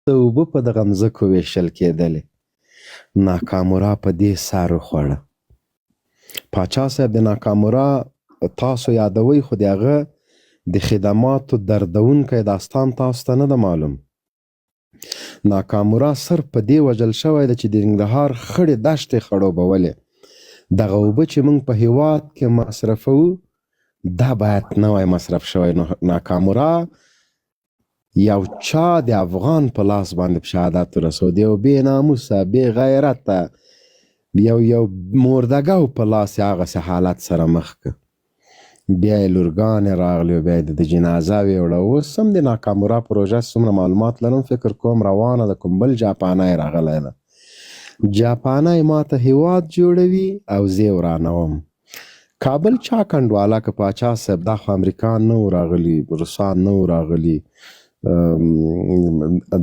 د اوبه په دغه مځکو ویشل کېدلې. ناکامورا په دې سر وخوړه. پاچا صاحب د ناکامورا تاسو یادوئ، خو د هغه د خدماتو دردونکی داستان تاسو ته نه ده معلوم. ناکامورا صرف په دې وژل شوی ده چې د ننګرهار خړې دښتې خړوبولې. دغه اوبه چې موږ په هېواد کې مصرفوو دا باید نه وای مصرف شوی. ناکامورا یو چا د افغان په لاس باندې په شهادت ورسود، یو بې ناموسه بې غیرته یو مردګو په لاس یې هغسې حالت سره مخ که. بیا یې لورګانې راغلې او بیا یې د جنازه ویوړه. اوس هم د ناکامورا پروژه څومره معلومات لرم فکر کوم روانه ده، کوم بل جاپانی راغلی ده. جاپانی ماته هیواد جوړوي او زه یې ورانوم. کابل چا کنډواله که پاچا صاحب؟ دا خو امریکان نه و راغلي، روسان نه و راغلي،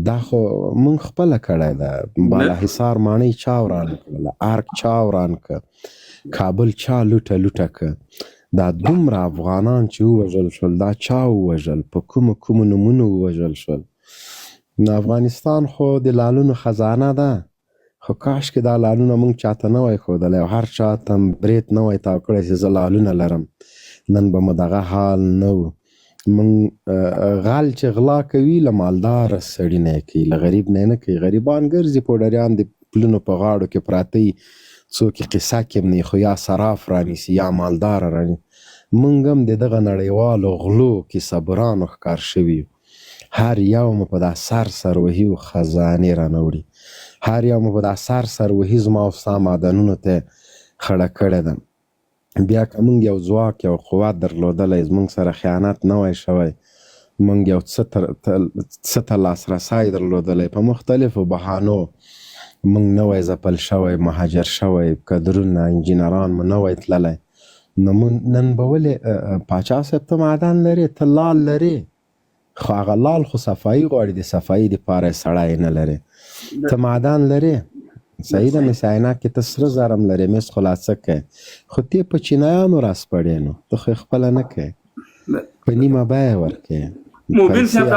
دا خو مونږ خپله کړی ده. بالاحصار ماڼۍ چا وران کړله؟ ارګ چا وران که؟ کابل چا لوټه لوټه که؟ دا دومره افغانان چې ووژل شول دا چا ووژل؟ په کومو نومونو ووژل شول؟ نو افغانستان خو د لالونو خزانه ده، خو کاشکې دا لالونه مونږ چاته نه وای ښودلی او هر چا ته برید نه وای تاو کړی چې زه لالونه لرم، نن به مو دغه حال نه و. مونږ غل چې غلا کوي له مالداره سړي نه یې کوي، له غریب نه یې نه کوي. غریبان ګرځي پوډریان د پلونو په غاړو کې پراته وي، څوک یې قصه کې نه خو یا صراف رانیسي یا مالداره رانیسي. مونږ هم د دغه نړیوالو غلو کیسهبرانو ښکار شوي یو. هر یو مو په دا سر وهي خزانې رانه وړي، هر یو مو په دا سر وهي زما او ستا معدنونو ته خړه کړې ده. بیا که مونږ یو ځواک یو قوت درلودلی، زمونږ سره خیانت نه وای شوی، مونږ یو څه ته لاسرسی درلودلی، په مختلفو بهانو مونږ نه وای ځپل شوی، مهاجر شوی، کدرونه انجینران مو نه وای تللی، نو نن به ولې پاچا صاحب ته معدن لرې، ته لال لرې، خو هغه لال خو صفایي غواړي، د صفایي دپاره یې سړی نه لرې. ته معدن لرې، صحیح ده، مس عینک کې ته سره زرم لرې، مس خلاصه کوې، خو تی په چینایانو راسپړې نو ته خو یې خپله نه کوې، په نیمه بیه ورکوې. موبین صاحب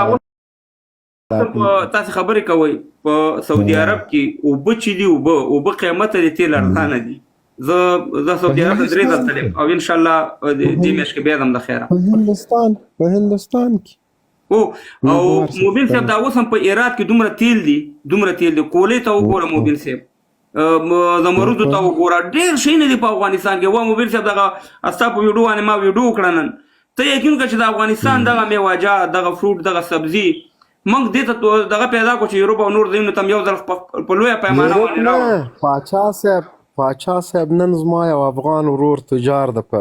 تاسې خبرې کوئ په سعودي عرب کې اوبه چې دي اوبه قیمته د تیل ارزانه دي. زه سعودي عرب ته 3 ځله تللی او انشاءالله دې میاشت کې بیا ځم د خیره په هندوستان کې. او موبین صاحب دا اوس هم په ایرات کې دومره تیل دي کولې ته وګوره موبین صاحب، زمرودو ته وګوره، ډېر شی نه دي په افغانستان کې. وا موبین صاحب دغه ستا په ویډیو باندې ما ویډیو وکړه نن، ته یقین وکړه چې د افغانستان دغه میوه‌جات دغه فروټ دغه سبزي موږ دې ته دغه پیدا کړو چې یوروپ او نور ځایونو ته هم یو ځل په لویه پیمانه باندې راوړو. پاچا صاحب نن زما یو افغان ورور تجار ده په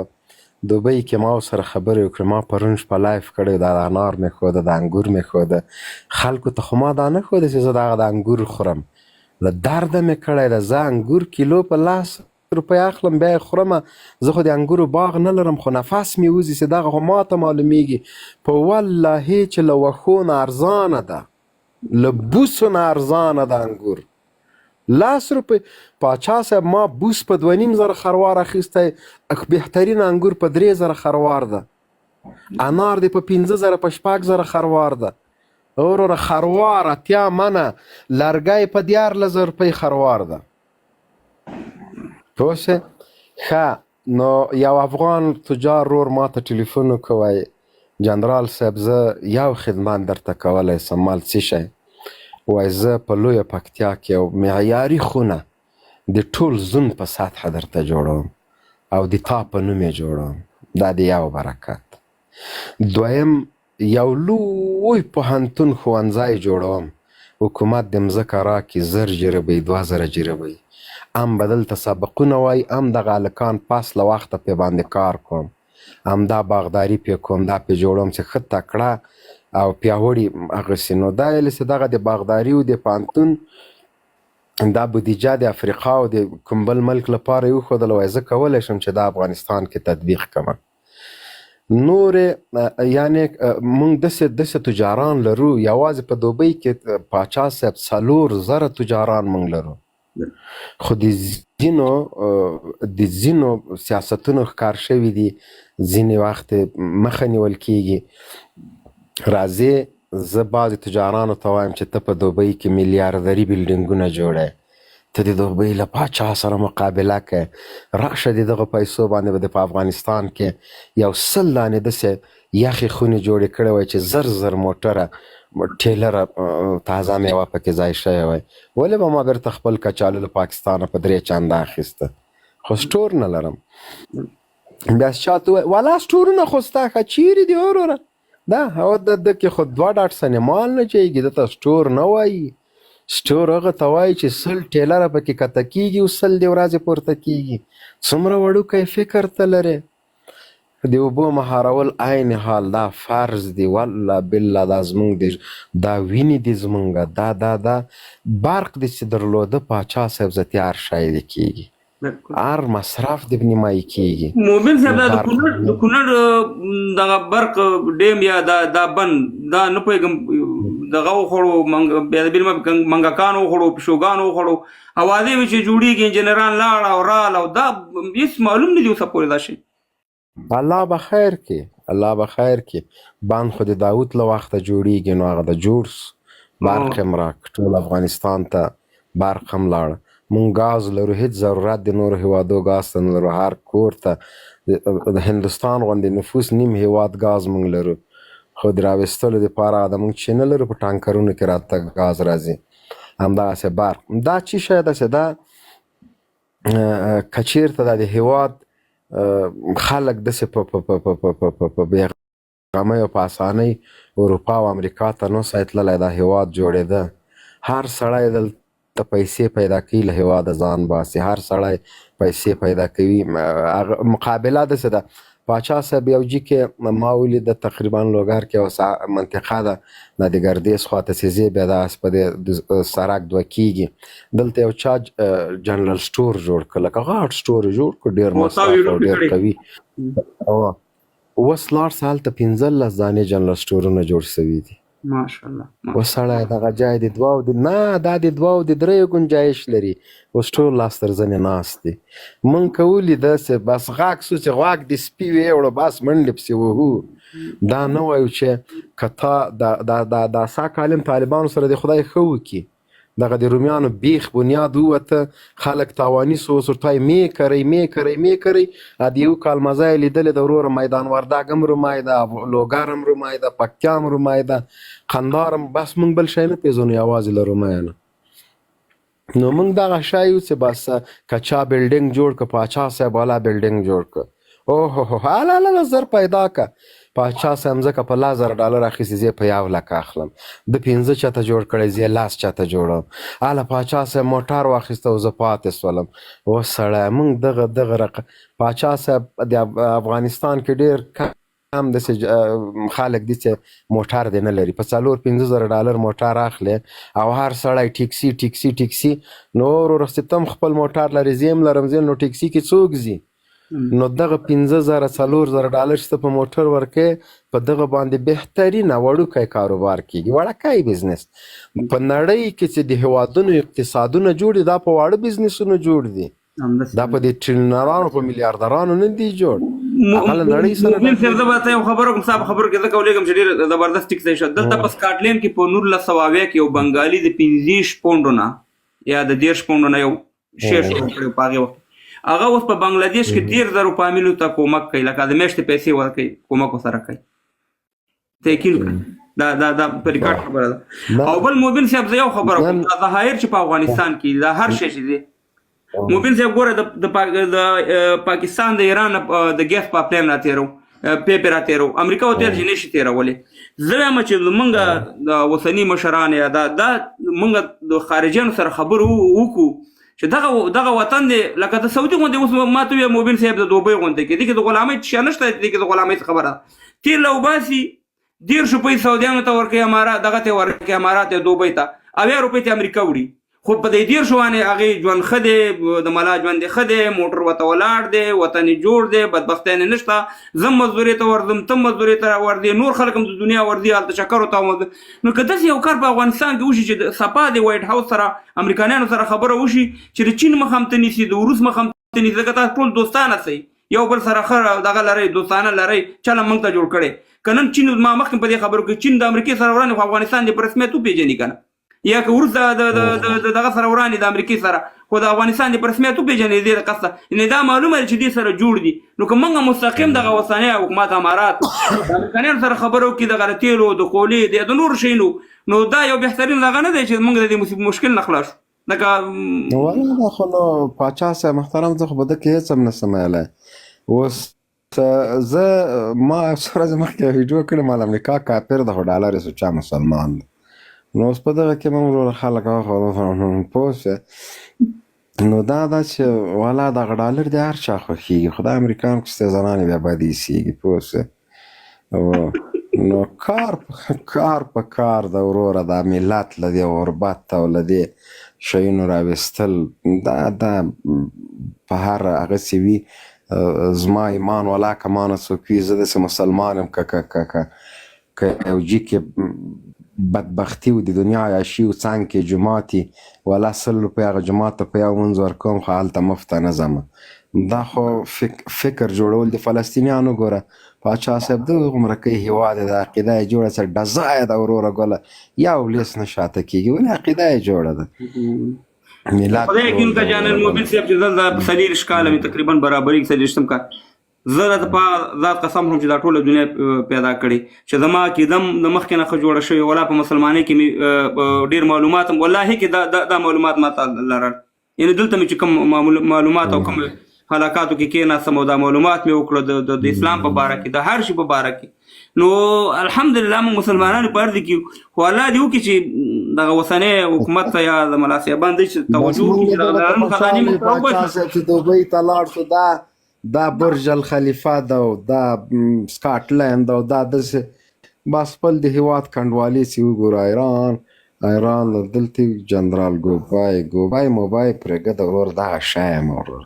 دوبۍ کې، ما سره خبرې وکړې، ما پرون شپه لایف کړی، دا د انار مې ښوده، د انګور مې ښوده، خلکو ته خو ما دا نه ښوده چې زه دغه د انګور خورم، له درده مې کړی ده. زه انګور کیلو په 10 روپۍ اخلم، بیا یې خورم. زه خو د انګورو باغ نه لرم، خو نفس مې وځي چې دغه خو ما ته معلومیږي. په والله چې له وښو نه ارزانه ده، له بوسو نه ارزانه ده انګور. 10 روپۍ پاچا صاحب ما بوس په 2.5 خروار اخیستی، بهترین انګور په 3 خروار ده، انار دی په 15 په 6 خروار ده، وروره خروار 80 منه، لرګی په 14 روپۍ خروار ده. پوه شې؟ ښه نو یو افغان تجار رور ما ته ټلیفون وکوی، جنرال صاحب زه یو خدمت درته کولی سم، مال څه شی؟ وای زه په لویه پکتیا کې یو معیاري خونه د ټول زون په سطحه درته جوړوم او د تا په نوم یې جوړوم، دا د یو برکت. دویم یو لوی پوهنتون ښوونځی جوړوم، حکومت د مځکه راکړي 1000 جریبۍ 2000 جریبۍ، ام به دلته سبقونه وای، ام دغه هلکان پس له وخته پې باندې کار کوم، همدا باغداري پې کوم، دا پې جوړوم چې ښه تکړه او پیاوړي هغسې. نو دا ویلې چې دغه د باغداري او د پوهنتون دا بودیجه د افریقا او د کوم بل ملک لپاره یې وښودله، وایي زه کولی شم چې دا افغانستان کې تطبیق کړم. نورې یعنې موږ داسې تجاران لرو، یوازې په دوبۍ کې پاچا صاحب 4000 تجاران موږ لرو، خو د ځینو سیاستونو ښکار شوي دي، ځینې وخت مخه نیول کېږي. راځې زه بعضې تجارانو ته وایم چې ته په دوبۍ کې میلیاردري بلډینګونه جوړی، ته د دوبۍ له پاچا سره مقابله کوې، راشه د دغه پیسو باندې به په افغانستان کې یو 100 دانې داسې یخې خونې جوړې کړې وای چې زر زر موټره ټیلره تازه میوه پکې ځای شوی وای. ولې به ما بیرته خپل کچالو له پاکستانه په 3 چنده اخیسته؟ خو سټور نه لرم. بیا چاته ووایي والا سټورونه خو ستا ښه چیرې دي وروره؟ دا او د کې خو 2 ډاټسنې مال نه چیږي، دته سټور نه وایي. سټور هغه ته وایي چې 100 ټیلره پکې کته کېږي او 100 دې ورځې پورته کېږي. څومره وړوکی فکر ته لرې. د اوبو مهارول عین حال دا فرض دی، والله بالله دا زمونږ دی، دا وینې دي زمونږ، دا برق دې چې درلوده پاچا صاحب زه تیار شی دې کېږي، هر مصرف دې نیمایي کېږي. موبین صاحب دا د کونړ دغه برق ډیم یا دا بند دا نه پوهېږم دغه وخوړو بیا د بیلمه منګکان وخوړو پیشوګان وخوړو اوازې وې چې جوړېږي انجینران لاړه او راله او دا هېڅ معلوم نه دي اوسه پورې دا شی. الله به خیر کې، الله به خیر کې. بند خو د داود له وخته جوړېږي نو هغه د جوړ برق هم راک ټول افغانستان ته برق هم لاړه. مونږ ګاز لرو، هېڅ ضرورت د نورو هیوادو ګاز ته نه لرو. هر کور ته د هندوستان غوندې نفوس نیم هیواد ګاز مونږ لرو، خو د راویستلو دپاره د مونږ چې نه لرو په ټانکرونو کې راته ګاز راځي. همدغسې برق دا چی شی داسې دا که چېرته دا د هیواد خلک داسې په بېغمۍ او په اسانۍ اروپا او امریکا ته نوسی تللی دا هیواد جوړېده. هر سړی دلته پیسې پیدا کوي له هیواده ځان باسي، هر سړی پیسې پیدا کوي. مقابله داسې ده پاچا صاحب یو جي کې ما ولیده تقریبا لوګر کې یو منطقه ده دا د ګردیز خواته چې ځې بیا داسې په دې سړک 2 کېږي، دلته یو چا جنرال سټور جوړ کړ، لکه غاټ سټور یې جوړ کړ، ډېر مصرف او ډېر قوي. اوس لاړ سه هلته 15 دانې جنرال سټورونه جوړ سوي دي. ماشاءالله. اوس سړی دغه جای د 2 نه دا د 2 او د 3 ګنجایش لري. اوس ټول لاس تر زنې ناست دي. مونږ که ولیده چې بس غاښ سو چې غواګ د سپي ویوړه بس منډې پسې وهو. دا نه وایو چې که تا دا سا کالم طالبانو سره د خدای ښه وکړي دغه د رومیانو بیخ بنیاد ووته، خلک تاواني سو اوس ورته وایي مې کوئ. د یو کال مزه یې لیدلې ده وروره، میدان وردګ هم رومی ده، لوګر هم رومی ده، پکتیا هم رومی ده، قندهار هم. بس موږ بل شی نه پېژنو یوازې له رومیانو. نو موږ دغه شی یو چې بس که چا بلډینګ جوړ که پاچا صاحب والا بلډینګ جوړ که اوهو هله زر پیدا که پاچا صاحب ځکه په $1000 اخیستې زه په 1 لک اخلم، د 15 چاته جوړ کړی زه 10 چاته جوړم. هله پاچا صاحب موټر واخیسته او زه پاتې سولم. اوس سړی موږ دغه پاچا صاحب د افغانستان کې ډېر کم داسې خلک دي چې موټر دی نه لري، په $4-5,000 موټر اخلي او هر سړی ټیکسي. نو وروره چې تم خپل موټر لري زه هم لرم نو ټیکسي کې څوک ځي؟ نو دغه $15,000-4,000 چې ته په موټر ورکې په دغه باندې بهترینه وړوکی کاروبار کېږي، وړکی بزنس. په نړۍ کې چې د هیوادونو اقتصادونه جوړ دي دا په واړه بزنسونو جوړ دي، دا په دې ټریلیونرانو په میلیاردرانو نه دي جوړ. هغه نړۍ سره موبین صاحب زه به ته یو خبره کوم صاحب خبرو کې زه کولیږم چې ډېر زبردست ټیک ځای شه. دلته په سکاټلینډ کې په 1900 کې یو بنګالي د 15 پونډونه یا د 10 پونډونه یو شیر کړی په هغې وخت هغه اوس په بنګلادیش کې 10,000 فامیلو ته کومک کوي، لکه د میاشتې پیسې ورکوي، کومک ورسره کوي. ته یقین کړه دا په ریکارډ خبره ده. او بل موبین صاحب زه یو خبره کوم، دا ظاهر چې په افغانستان کې دا هر شی چې دی موبین صاحب ګوره د پاکستان د ایران د ګیس پایپلاین راتېرو پیپې راتېرو امریکا ورته چې نشي تېرولې. زه وایم چې زمونږ د اوسني مشران یا دا مونږ د خارجیانو سره خبرې وکړو چې دغه وطن دی لکه د سعودي غوندې. اوس ما ته ووایه موبین صاحب د دوبۍ غوندې کې دې کې د غلامۍ شی نشته، دې کې د غلامۍ څه خبره ده. تېل راوباسي 1.5 روپۍ سعودیانو ته ورکوي، دغه ته ورکوي امارات یا دوبۍ ته، 80 روپۍ ته امریکا وړي. خو په دې 1.5 باندې هغې ژوند ښه دی، د ملا ژوند یې ښه دی، موټر ورته ولاړ دی، وطن یې جوړ دی، بدبختۍ نه نشته. زه مزدورۍ ته ورځم، ته مزدورۍ ته ورځې، نور خلک هم د دنیا ورځي هلته چکرو ته. نو که داسې یو کار په افغانستان کې وشي چې صفا د وایټ هاوس سره امریکایانو سره خبره وشي چې د چین مخ هم ته نیسي، د روس مخ هم ته نیسي، ځکه تاسو ټول دوستانه سئ، یو بل سره ښه دغه لرئ، دوستانه لرئ، چل هم موږ ته جوړ کړی. که نن چین ما مخکې په دې خبرو کې چین د امریکې سره ورانې خو افغانستان دې په رسمیت وپېژني که نه یا که وروسته دغه سره ورانې د امریکې سره خو د افغانستان دې په رسمیت وپېژني دې د قصده یعنې دا معلومه ده چې دې سره جوړ دي نو که موږ مستقیم دغه اوسنی حکومت امارات د امریکایانو سره خبرو کې دغه د تیلو د کولې د نورو شیانو نو دا یو بهترین دغه نه دی چې موږ د دې مشکل نه خلاص شو لکه والله دا خو نو پاچا صاحب محترم زه خو به ده کې هېڅ هم نشم ویلی اوس زه ما څو ورځې مخکې یو ویډیو کړې ما د امریکا کافر ده خو ډالر یې چا مسلمان ده نو اوس په دغه کې مونږ وروره خلک پوه شوې نو دا ده چې والا دغه ډالر دی هر چا خوښېږي خو د امریکا هم کښې زنانې بیا بد ایسېږي پوه شوې نو کار په کار ده وروره دا ملت له دې غربت او له دې شیونو راویستل دا په هر هغسې وي زما ایمان ولا که مانه څوک وي زه داسې مسلمان یم که یو جي کې بدبختي و د دنیا عیاشي و څنګ کې جومات وي ولا 100 روپۍ هغه جومات ته په یو منځ ورکوم خو هلته مفته نه ځمه دا خو فکر جوړول د فلسطینیانو ګوره پاچا صاحب دغه عمره کوي هېواد یې د عقیده یې جوړه څه ډزه یې ده وروره ګله یو لیس نه شاته کېږي ولې عقیده یې جوړه ده خدای یقین که جانل موبیل صاحب چې دلته په 40 کاله مې تقریبا برابري 40 کال زه راته په ذات قسم هم چې دا ټوله دنیا پیدا کړې چې زما عقیدم د مخکې نه ښه جوړه شوې ولا په مسلمانۍ کې مې ډېر معلومات هم والله کې دا معلومات ماته لرل یعنې دلته مې چې کوم معلومات او کوم حلقاتو کې کېناستم او دا معلومات مې وکړه د اسلام په باره کې د هر شي په باره کې نو الحمدلله موږ مسلمانانو په ارض کې خو الله دې وکړي چې دغه اوسنی حکومت ته یا د ملا صاحبان دی چې توجه وکړي چې دغه خزانې موږ ته وباسي چې دوبۍ ته لاړ شو دا برج الخلیفه ده او دا سکاټلند او دا داسې بس خپل د هېواد کنډوالې چې وګوره ایران دلته جنرال ګوبای موبای پرېږده ورور دغه شی یم ورور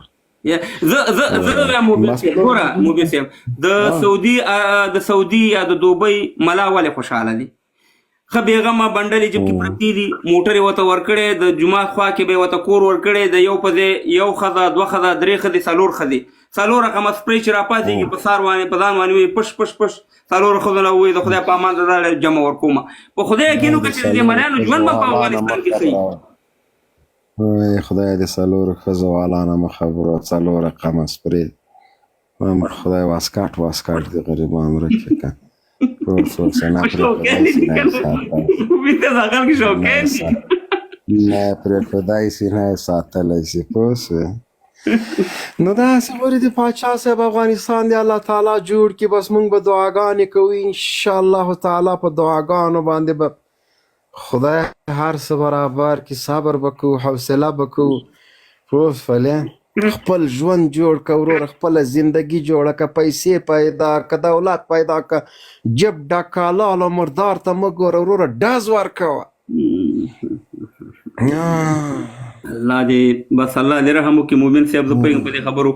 زه موبیل صاحب د سعودي یا د دوبۍ ملا ولې خوشحاله دي ښه بېغمه بنډلې جب کې پرتې دي موټر یې ورته ورکړی د جومات خوا کې به یې ورته کور ورکړی د یو په ځای یو ښځه 2 ښځه 3 ښځې 4 ښځې 4 رقمه سپری چې راپاتېږي په سار باندې په ځان باندې وایي پش 4 ښځو نه ووایي د خدای په امان دا جمع ورکومه په خدای یقین وکړه چې د دې مریانو ژوند به په افغانستان کې ښه وي خدای دې 4 ښځو والا نه مه خبرو 4 رقمه سپری خدای واسکاټ دې غریبان ورکړي که نه پرېښودی شي نه یې ساتلی شي پوه شوې نو داسې ورې د پاچا صاحب افغانستان دی الله تعالی جوړ کړي بس موږ به دعاګانې کوو انشاءالله تعالی په دعاګانو باندې به خدای هر څه برابر کړي صبر به کوو حوصله به کوو پوه شولې خپل ژوند جوړ که وروره خپله زندگی جوړه که پیسې پیدا که دولت پیدا که جب ډکالال او مردار ته مه ګوره وروره ډز ورکوه الله دې بس الله دې رحم وکړي مومن صاحب زه پوهېږم په دې خبرو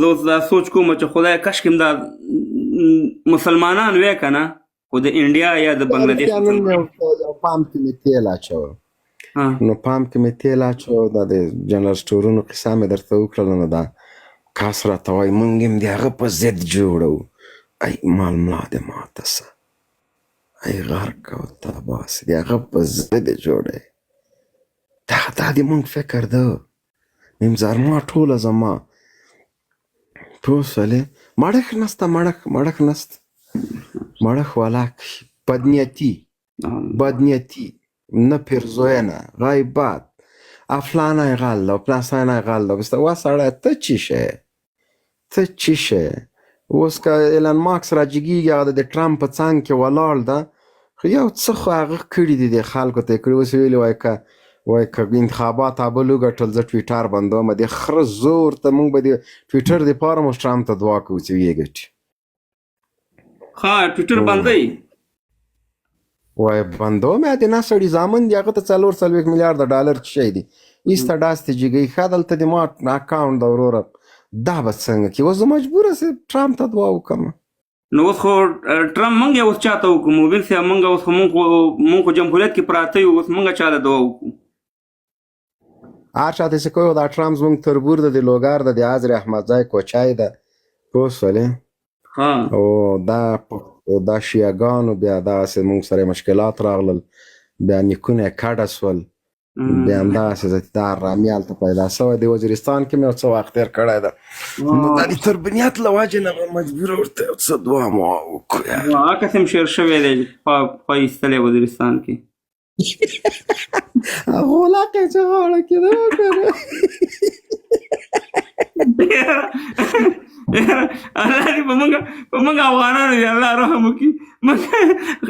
زه اوس دا سوچ کوم چې خدای کشکې هم دا مسلمانان وی که نه خو د انډیا یا د بنګلادیش پام کې مې تیل اچوه نو پام کې مې تیل اچوه دا د جنرال سټورونو قصه مې درته وکړله نو دا کاس راته وایي موږ هم د هغه په ضد جوړوو ای مال ملا دې ماته څه ای غرق او تباسې د هغه په ضد یې جوړوي دا د مونږ فکر ده نیم ټوله زما پوه شولې مړښ نسته مړښ نسته مړښ ولاک بدنیتي نه پیرزوینه غیبت افلانه غل ده پلاسانه غل ده بسته وا سړی ته چی شی اوس که ایلن ماکس راجګېږي هغه د ټرمپ په څنګ کې ولاړ ده خو یو څه خو هغه کړي دي د خلکو ته یې کړي اوس ویلي وایي که انتخابات ابل وګټل زه ټویټر بندوم د خره زور ته موږ به د ټویټر دپاره موږ ټرمپ ته دعا کوو چې ویې ګټي ښه ټویټر بندوي وایي بندوم یا د نه سړي زامن دي هغه ته 4 میلیارده ډالر څه شی دي ایسته ډاستې جګوي ښه دلته د ما اکاونټ ده وروره دا به څنګه کړي اوس زه مجبوره سم ټرمپ ته دعا وکړم نو اوس خو ټرمپ موږ یې اوس چاته وکړو موبیل صاحب موږ اوس خو موږ خو جمهوریت کې پراته یو اوس موږ چاله دعا وکړو هر چاته چې کوی دا ټرمپ زموږ تربور ده د لوګر ده د حضر احمدزی کوچی ده پوه شولې ها او دا شیعګانو بیا داسې موږ سره مشکلات راغلل، بیا نیکونه یې کډه سول، بیا همداسې زتیدار رامي هلته پیدا سوی دی. وزیرستان کې مې یو څه وخت تېر کړی ده، نو دا د تربینیت له وجې نه به مجبوره ورته یو څه دعا مو وکړو. هغه قسم شعر شوی دی په ایستلی وزیرستان کې. غولاق یې چې غاړه کې ده وکړه. الله دې په موږ افغانانو دې الله رحم وکړي. موږ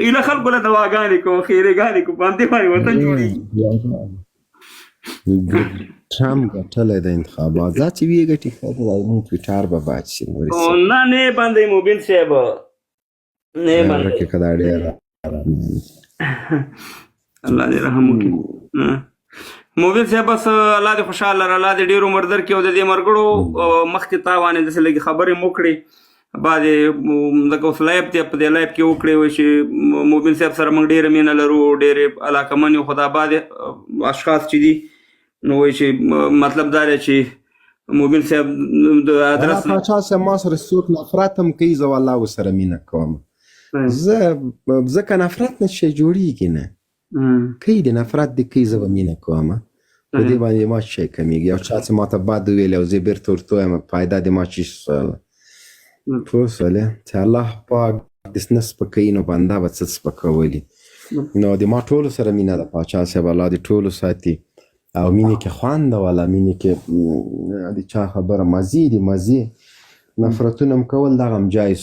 ایله خلکو له دواګانې کوو، خیرېګانې کوو، په همدې باندې وطن جوړېږي. ټرمپ ګټلی د انتخابات، دا چې ویې ګټي ښه ده، زموږ ټویټر به باد شي. نه نه یې باندې موبین صاحب نه یې باندې که دا ډېره الله دې رحم وکړي. موبین صاحب بس الله دې خوشحاله لره، الله دې ډېر عمر درکړي او د دې مرګړو مخکې تا باندې داسې لږې خبرې مو کړې، بعد لکه اوس لایب دی په دې لایب کې وکړې وایي چې موبین صاحب سره موږ ډېره مینه لرو، ډېرې علاقمند یو، خو دا بعد اشخاص چې دي نو وایي چې مطلب دا دی چې موبین صاحب د ادرس پاچا صاحب ما سره څوک نفرت هم کوي، زه والله ورسره مینه کوم. ځکه نفرت نه شی جوړېږي نه، کوي د نفرت د کوي، زه به مینه کوم. په دې باندې ما شی کمیږي. یو چا څه ما ته بد وویل او زه بېرته ورته وایم فایده د ما چی شوله. پوه شولې چې الله پاک د نه سپکوي نو بنده به څه سپکولي. نو د ما ټولو سره مینه ده پاچا صاحب، الله دې ټولو ساتي او مینې کې خوند والا، مینې کې د چا خبره مزې دي مزې، نفرتونه هم کول دغه هم جایز،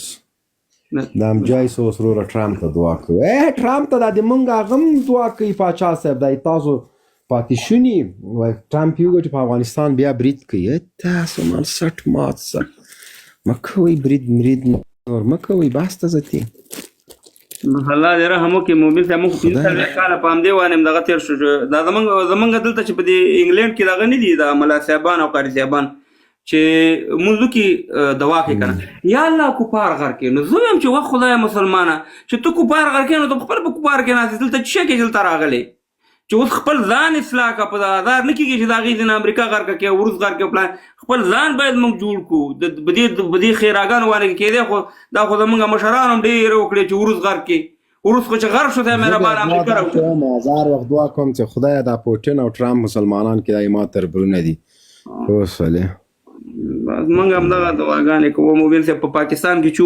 دا هم جایز. اوس وروره ټرمپ ته دعا کوو، ټرمپ ته دا د موږ هغه هم دعا کوي پاچا صاحب، دا تاسو پاتې شوني ټرمپ یو ګټي په افغانستان بیا برید کوي. تاسو مال سټ مات سه مه کوئ، برید مرید نور مه کوئ، بس ته ځتي. الله دې رحم وکړي. موبین صاحب موږ 45 کاله په همدې باندې دغه تېر شو. دا زمونږ دلته چې په دې انګلینډ کې دغه نه دي د ملا صاحبان او قاري صاحبان چې مونږ کې دوا کوي که نه، یا الله کفار غر کې. نو زه وایم چې وخت خدای مسلمانه چې ته کفار غر کې نو ته خپل په کفار کې ناستې، دلته څه کې دلته راغلی چې اوس خپل ځان اصلاح کا په آزار نه کېږي چې د هغې ځینې امریکا غر کې وروس غر کې پلان خپل ځان باید موږ جوړ کړو. په دې خیراګانو باندې کېدی خو دا خو زموږ مشران هم ډېر وکړې چې وروس غر کې وروس خو چې غر شو ته مهربان امریکا راوړو. هزار وخت دعا کوم چې خدای دا پوټین او ټرمپ مسلمانان کې دا ما تربرونه دي. اوسله موږ همدغه دعاګانې کوو. موبین صاحب په پاکستان کې چې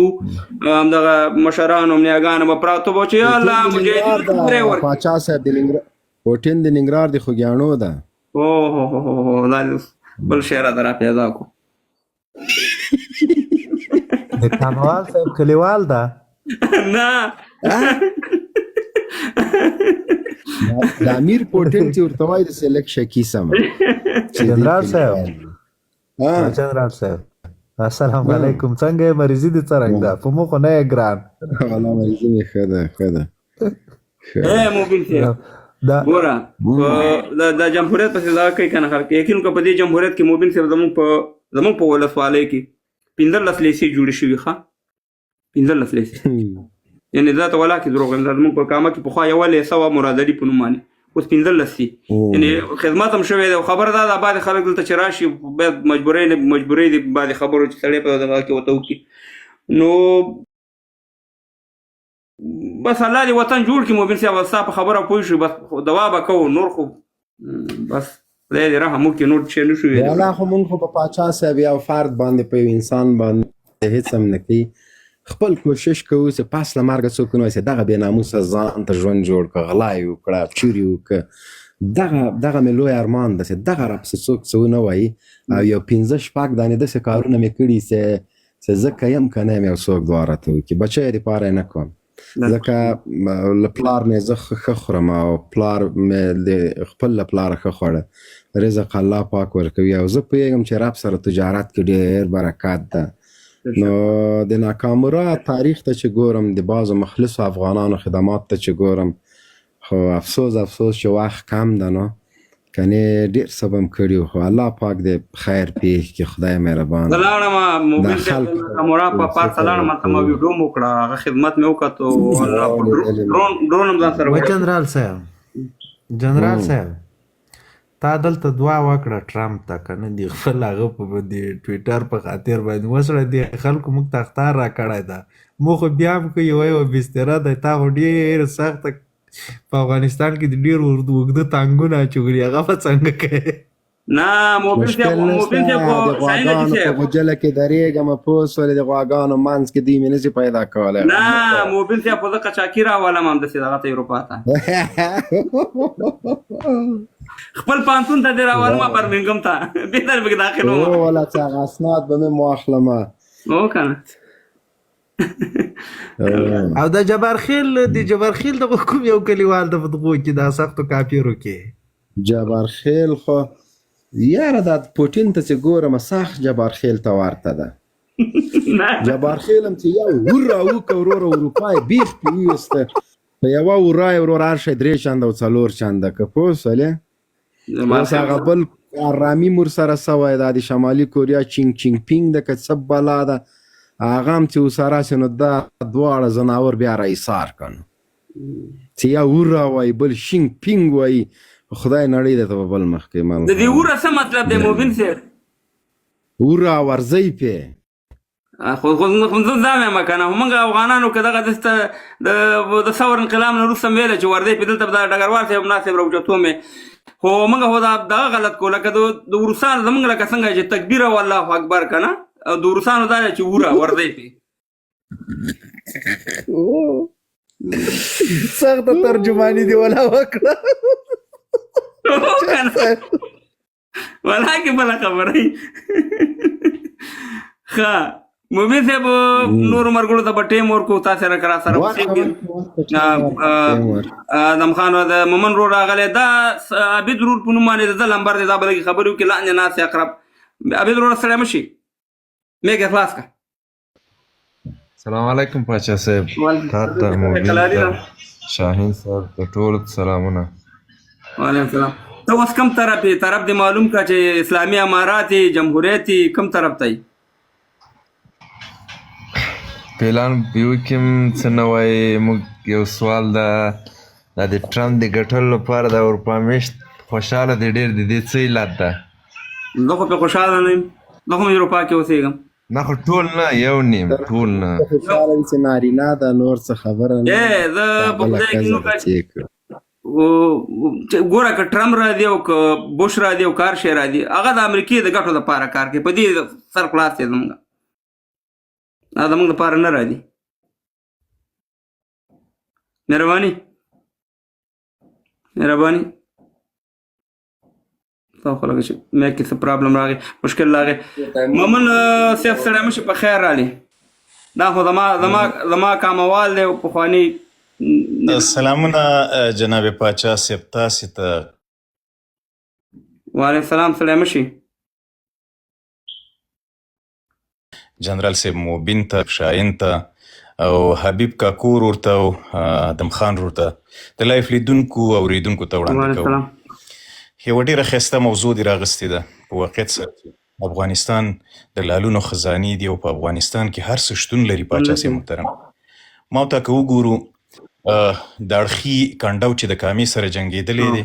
همدغه مشران هم نیاګان به پراته وو چې یا الله مجاهدین پرې ورکړي. پاچا صاحب د پوټین د ننګرهار د خوږیاڼو ده. اوه دا بل شعر در پیدا کو. د کانوال صاحب کلیوال ده نه د امیر پوټین چې ورته وایي د سلیکشن کیسه جنرال صاحب جنرال صاحب السلام علیکم، څنګه یې؟ مریضي دې څرنګه ده؟ په مخ نه یې ګران؟ والله مریضي مې ښه ده ښه ده. موبین صاحب ګوره د جمهوریت پسې دا کوي که نه خلک یقین که په دې جمهوریت کې موبین صاحب زموږ په ولسوالۍ کې 15 لیسې جوړې شوي. ښه 15 لیسې، یعنې دا ته ولا کې دروغ یم، زموږ په کامه کې پخوا یوه لیسه وه مرادلي په نوم باندې، اوس 15 دي. یعنې خدمت هم شوی دی. خبر دا ده بعضې خلک دلته چې راشي باید مجبورۍ دي بعضې خبرو چې سړی په دغه کې ورته وکړي. نو بس الله دې وطن جوړ کړي. موبین صاحب ستا په خبره پوه شو، بس دوا به کوو، نور خو بس خدای دې رحم وکړي، نور څه نه شو ویلی. والله خو مونږ خو په پاچا صاحب یو فرد باندې په یو انسان باندې هېڅ هم نه کوي. خپل کوشش کوو چې پس له مرګه څوک ونه وایي چې دغه بې ناموسه ځان ته ژوند جوړ کړه، غلا یې وکړه، چور یې وکړه. دغه مې لوی ارمان ده چې دغه راپسې څوک څه ونه وایي. او یو 15-16 دانې داسې کارونه مې کړي چې زه که یم که نه یم یو څوک دعا راته وکړي. بچیو دپاره یې نه کوم، ځکه له پلار مې زه ښه خورم او پلار مې د خپل له پلاره ښه خوړه. رزق الله پاک ورکوي او زه پوهېږم چې رب سره تجارت کې ډېر برکات ده. نو د ناکامرا تاریخ ته چې ګورم، د بعضو مخلصو افغانانو خدمات ته چې ګورم، خو افسوس چې وخت کم ده. نو کنې ډېر څه به م کړي وو، خو الله پاک دې خیر پېښ کړي، خدای مهربان. زه لاړم موبین صاحب د ناکامرا په پارسه لاړم، هلته ما ویډیو مو وکړه، هغه خدمت مې وکړو. ډرون هم ځان سره جنرال صاحب تا دلته دعا وکړه ټرمپ ته که نه دي خپل هغه په دې ټویټر په خاطر باندې وسړه دې خلکو موږ ته اخطار را کړی ده موږ خو بیا هم که یوه بستره ده تا خو ډېره سخته په افغانستان کې د ډېر اوږده تانګونه اچولي هغه به څنګه کوې نه موبیل صاحب خو شاهین حاجي صاحب په غوجله کې درېږم پوه سولې د غواګانو منځ کې دوی مې نشي پیدا کولی نه موبیل صاحب خو زه قچاقي راولم همداسې دغه ته اروپا ته خپل پانتون ته دې راولم برمنګم ته بهتر پکې داخل وم ولا څه هغه اسناد به مې واخلمه هو که نه او د جبارخیل دغه کوم یو کلیوال د په دغو کې دا سختو کاپیرو کې جبارخیل خو یاره دا پوټین ته چې ګورم سخت جبارخیل ته ورته ده جبارخیل هم چې یو ور راوکه وروره اروپا یې بیخ پې وویسته په یوه ورا یې ورور هر شی 3 چنده او 4 چنده که پوه سولې اوس هغه بل ارامي مور سره سوی دا د شمالي کوریا چینګ پینګ ده که څه بلا ده هغه هم چې اوس راسي نو دا دواړه زناور بیا را ایثار کړو چې یو ور راوایي بل شینګ پینګ وایي خدای نړۍ ده ته په بل مخ کې د دې وره څه مطلب دی موبین صاحب وره ورځئ پې خو زه دا وایم که نه موږ افغانانو که دغه دسته د ثور انقلاب نه وروسته مې ویله چې ورځئ پې دلته به دا ډګروال صاحب ناصب راوچتو مې خو موږ خو دغه غلط کو لکه د روسانو زموږ لکه څنګه چې تکبیر او الله اکبر که نه د روسانو دا دی چې وره ورځئ پې سخته ترجماني دی ولا وکړه ولا کې بله خبره ښه مومن صاحب نورو مرګړو ته به ټیم ورکو تاسو سره کرا سره ادم خان د مومن رو راغلی دا عبید رور په نوم باندې د لمبر دی دا بلکې خبرې وکړي لاندې ناست اقرب عبید رور سړی مشي میګ خلاص کا سلام علیکم پاچا صاحب تا ته مومن شاهین صاحب ته ټول سلامونه وعلیکم السلام ته اوس کوم طرف یې طرف دې معلوم کړه چې اسلامي امارات جمهوریت کوم طرف ته پلان بیو کوم څه نه وایي موږ یو سوال ده دا د ټرمپ د ګټلو لپاره د اروپا میشت خوشحاله دی ډېر د دې څه علت ده زه خو پرې خوشحاله نه یم زه هم اروپا کې اوسېږم نه خو ټول نه یو نیم ټول نه خوشحاله وي چې نارینه ده نور څه خبره نه زه په خدای کې نو ګوره که ټرمپ را دی او که بوش را دی او کار شی را دی هغه د امریکې د ګټو لپاره کار کوي په دې سر خلاص دی زموږ دا زموږ لپاره نه را دی مهرباني تا خو لږ چې میا کې څه پرابلم راغی مشکل راغی مومن صاحب سړی مشي په خیر رالی دا خو زما کاموال دی پخواني سلامونه جناب پاچا صاحب تاسې ته وعلیکم السلام سړی مشي جنرال صاحب موبین ته شاهین ته او حبیب کاکور ورته او ادم خان ورته د لایف لیدونکو او اوریدونکو ته وړاندې کوم یوه ډېره ښایسته موضوع دې راغستې ده په واقعیت سره افغانستان د لالونو خزانې دي او په افغانستان کې هر څه شتون لري پاچا صاحب محترم ما ورته که وګورو د اړخي کنډو چې د کامې سره جنګېدلی دی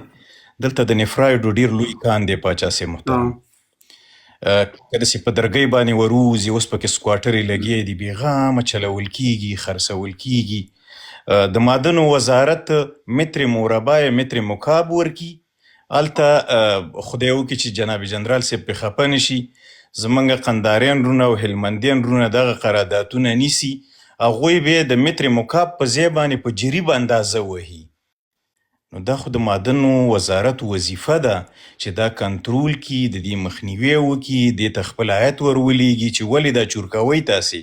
دلته د نفرایډو ډېر لوی کان دی پاچا صاحب محترم که داسې په درګۍ باندې وروځي اوس پکې سکواټرې لګیا دي بېغامه چلول کېږي خرڅول کېږي د معدنو وزارت متر مربع متر مکعب ورکي هلته خدای وکړي چې جناب جنرال صاحب پرې خفه نه شي زموږ قنداریان رونه او هلمندیان رونه دغه قراردادونه نیسي هغوی به د متر مکعب په ځای باندې په جریب اندازه وهي نو دا خو د معدنو وزارت وظیفه ده چې دا کنټرول کړي د دې مخنیوی وکړي دې ته خپل عاید ورولېږي چې ولې دا چور کوئ تاسې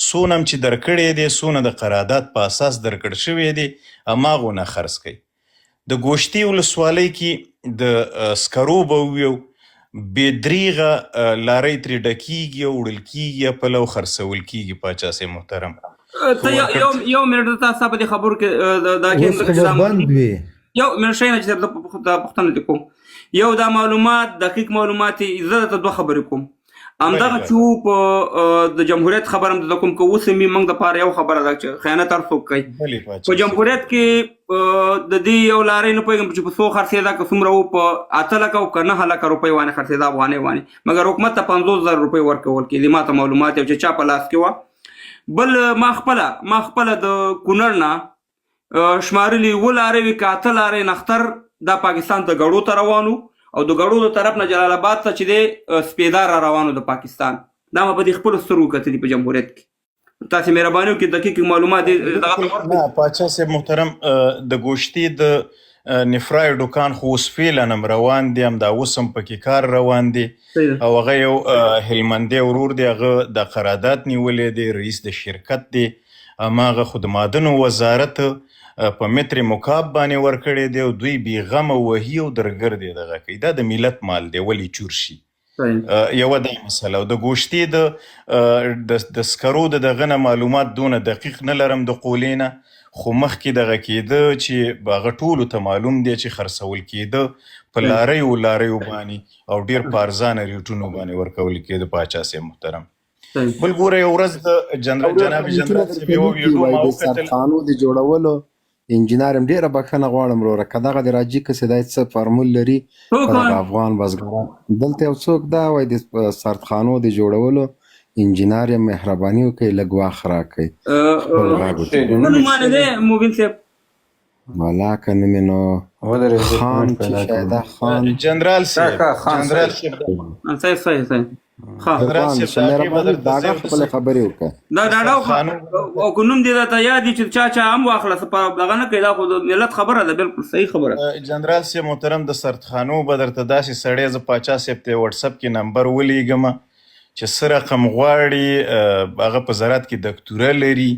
څونه هم چې درکړی دی څونه د قرارداد په اساس درکړ شوی دی هماغونه خرڅ کوئ د ګوشتي ولسوالۍ کې د سکرو به وویو بې دریغه لارۍ ترې ډکېږي او وړل کېږي پلو خرڅول کېږي پاچا صاحب محترم یو منټ تاسو په دې خبرو کې دا کې یو منټ شي نه چې د پښتنو دي کوم یو دا معلومات دقیق معلومات زه ته دوه خبرې کوم همدغه چې په د جمهوریت خبره هم د کوم که اوس مې موږ دپاره یو خبره ده چې خیانت هر څوک کوي په جمهوریت کې د دې یو لارۍ نه پوهېږم چې په څو خرڅېده که څومره و په 8 لکه او که 9 لکه روپۍ وانې خرڅېده افغانۍ وانې مګر حکومت ته 50,000 روپۍ ورکول کېدې ما ته معلومات یو چې چا په لاس کې وه بل ما خپله د کونړ نه شمارلي 7 لارې وي که 8 لارې نختر دا پاکستان ته ګړو ته روانو او د ګړو د طرف نه جلال آباد ته چې دی سپېدار را روانو د پاکستان دا ما په دې خپلو سترګو کتلي په جمهوریت کې تاسې مهرباني وکړئ دقیق معلومات نه پاچا صاحب محترم د ګوشتي د نفرای دوکان خو اوس فعلا هم روان دي همدا اوس هم پکې کار روان دي او هغه یو هلمندی ورور دی هغه د قرارداد نیولې دی رئیس د شرکت دی هماغه خو د معدنو وزارت په متر مکعب باندې ورکړی دی او دوی بېغمه وهي او درګر دی دغه کوي دا د ملت مال دی ولې چور شي یوه دا مسله او د ګوشتې د سکرو د دغه نه معلومات دونه دقیق نه لرم د قولې نه خو مخکې دغه کېده چې هغه ټولو ته معلوم دی چې خرڅول کېده په لاریو باندې او ډېر په ارزانه ریټونو باندې ورکول کېده پاچا صاحب محترم بل ګوره یو ورځ د جناب جنرال صاحب یو ویډیو ما وکتل خانو د جوړولو انجینر هم ډېره بخښنه غواړم وروره که دغه د راجي کسې دا څه فارمول لري په افغان بزګران دلته یو څوک دا وایي د سردخانو د جوړولو انجینر یم مهرباني وکړئ لږ وخت راکړئ نومانه دی موبیل صاحب والا که نه مې نو خان چې شایده خان جنرال صاحب صحیح دا خپل خبرې وکړه دا ډاډه او که نوم دې درته یاد وي چې چا هم واخله دغه نه کوي دا خو د ملت خبره ده بالکل صحیح خبره جنرال صاحب محترم د سردخانو به درته داسې سړی زه پاچا صاحب ته وټساپ کې نمبر ولیږم چې څه رقم غواړي هغه په زراعت کې دکتوره لري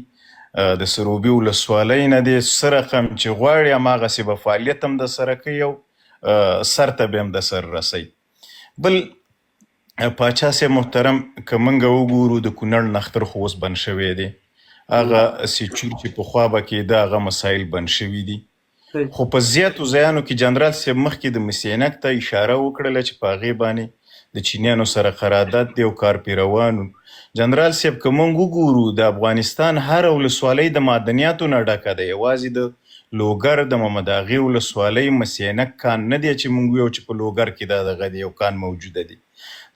د سروبي ولسوالۍ نه دی څه رقم چې غواړي هماغسې به فعالیت هم د سره کوي او سر ته به هم د سر رسوي بل پاچا صاحب محترم که موږ وګورو د کونړ نختر خو اوس بند شوی دی هغه سیچور چې پخوا به کېده هغه مسایل بند شوي دي خو په زیاتو ځایانو کې جنرال صاحب مخکې د مسینک ته اشاره وکړله چې په هغې باندې د چینیانو سره قرارداد دی او کار پرې روان جنرال صاحب که موږ وګورو د افغانستان هره ولسوالۍ د معدنیاتو نه ډکه ده یوازې د لوګر د محمد اغې ولسوالۍ مسینک کان نه دی چې موږ ویو چې په لوګر کې دا دغه دی یو کان موجوده دی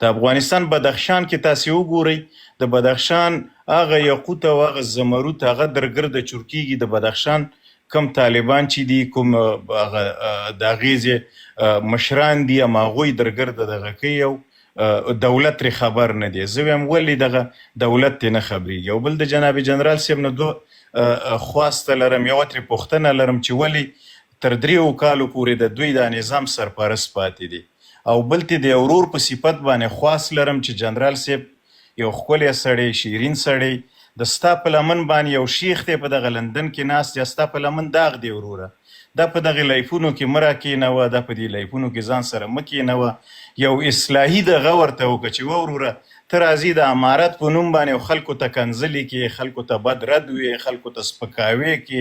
د افغانستان بدخشان کې تاسې وګورئ د بدخشان هغه یاقوت او هغه زمرود هغه درګرده چور کېږي د بدخشان کم طالبان چې دي کوم هغه د هغې مشران دي هم هغوی درګرده دغه کوي او دولت ترې خبر نه دی زه وایم ولې دغه دولت ترې نه خبرېږي او بل د جناب جنرال صاحب نه دوه خواسته لرم یوه ترې پوښتنه لرم چې ولې تر 3 کالو پورې د دوی دا نظام سرپرست پاتې دی او بل ته د ورور په صفت باندې خواست لرم چې جنرال صاحب یو ښکلی سړی شیرین سړی د ستا په لمن باندې یو شیخ دی په دغه لندن کې ناست دی ستا په لمن داغ دی وروره دا په دغې لایفونو کې مه راکېنوه دا په دې لایفونو کې ځان سره مه کېنوه یو اصلاحي دغه ورته وکړه چې وروره ته راځي د امارت په نوم باندې خلکو ته کنځلې کې خلکو ته بد رد وې خلکو ته سپکاوی کې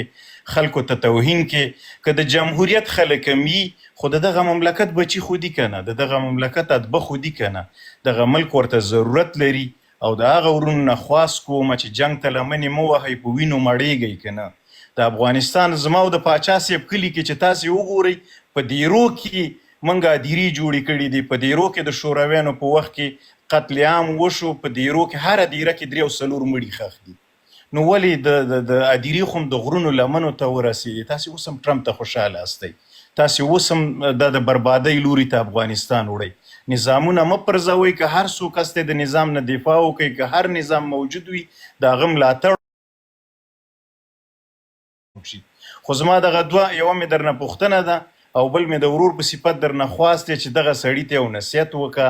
خلکو ته توهین کې که د جمهوریت خلک هم وي خو د دغه مملکت بچي خو دي که نه د دغه مملکت ادبه خو دي که نه دغه ملک ورته ضرورت لري او د هغه ورونو نه خواست کومه چې جنګ ته لمنې مه وهئ په وینو مړېږئ که نه د افغانستان زما او د پاچا صاحب کلي کې چې تاسې وګورئ په دیرو کې موږ هدیرې جوړې کړي دي په دیرو کې د شورویانو په وخت کې قتل عام وشو په دیرو کې هره دیره کې 3 او 4 مړي ښخ دي نو ولې د هدیرې خو هم د غرونو لمنو ته ورسېدي تاسې اوس هم ټرمپ ته خوشحاله استئ تاسې اوس هم د بربادۍ لوري ته افغانستان وړئ نظامونه مه پرځوئ که هر څوک هستی د نظام نه دفاع وکړئ که هر نظام موجود وي د هغه ملاتړ خو زما دغه دوه یوه مې درنه پوښتنه ده او بل مې د ورور په صفت درنه خواست دی چې دغه سړي ته یو نصیحت وکړه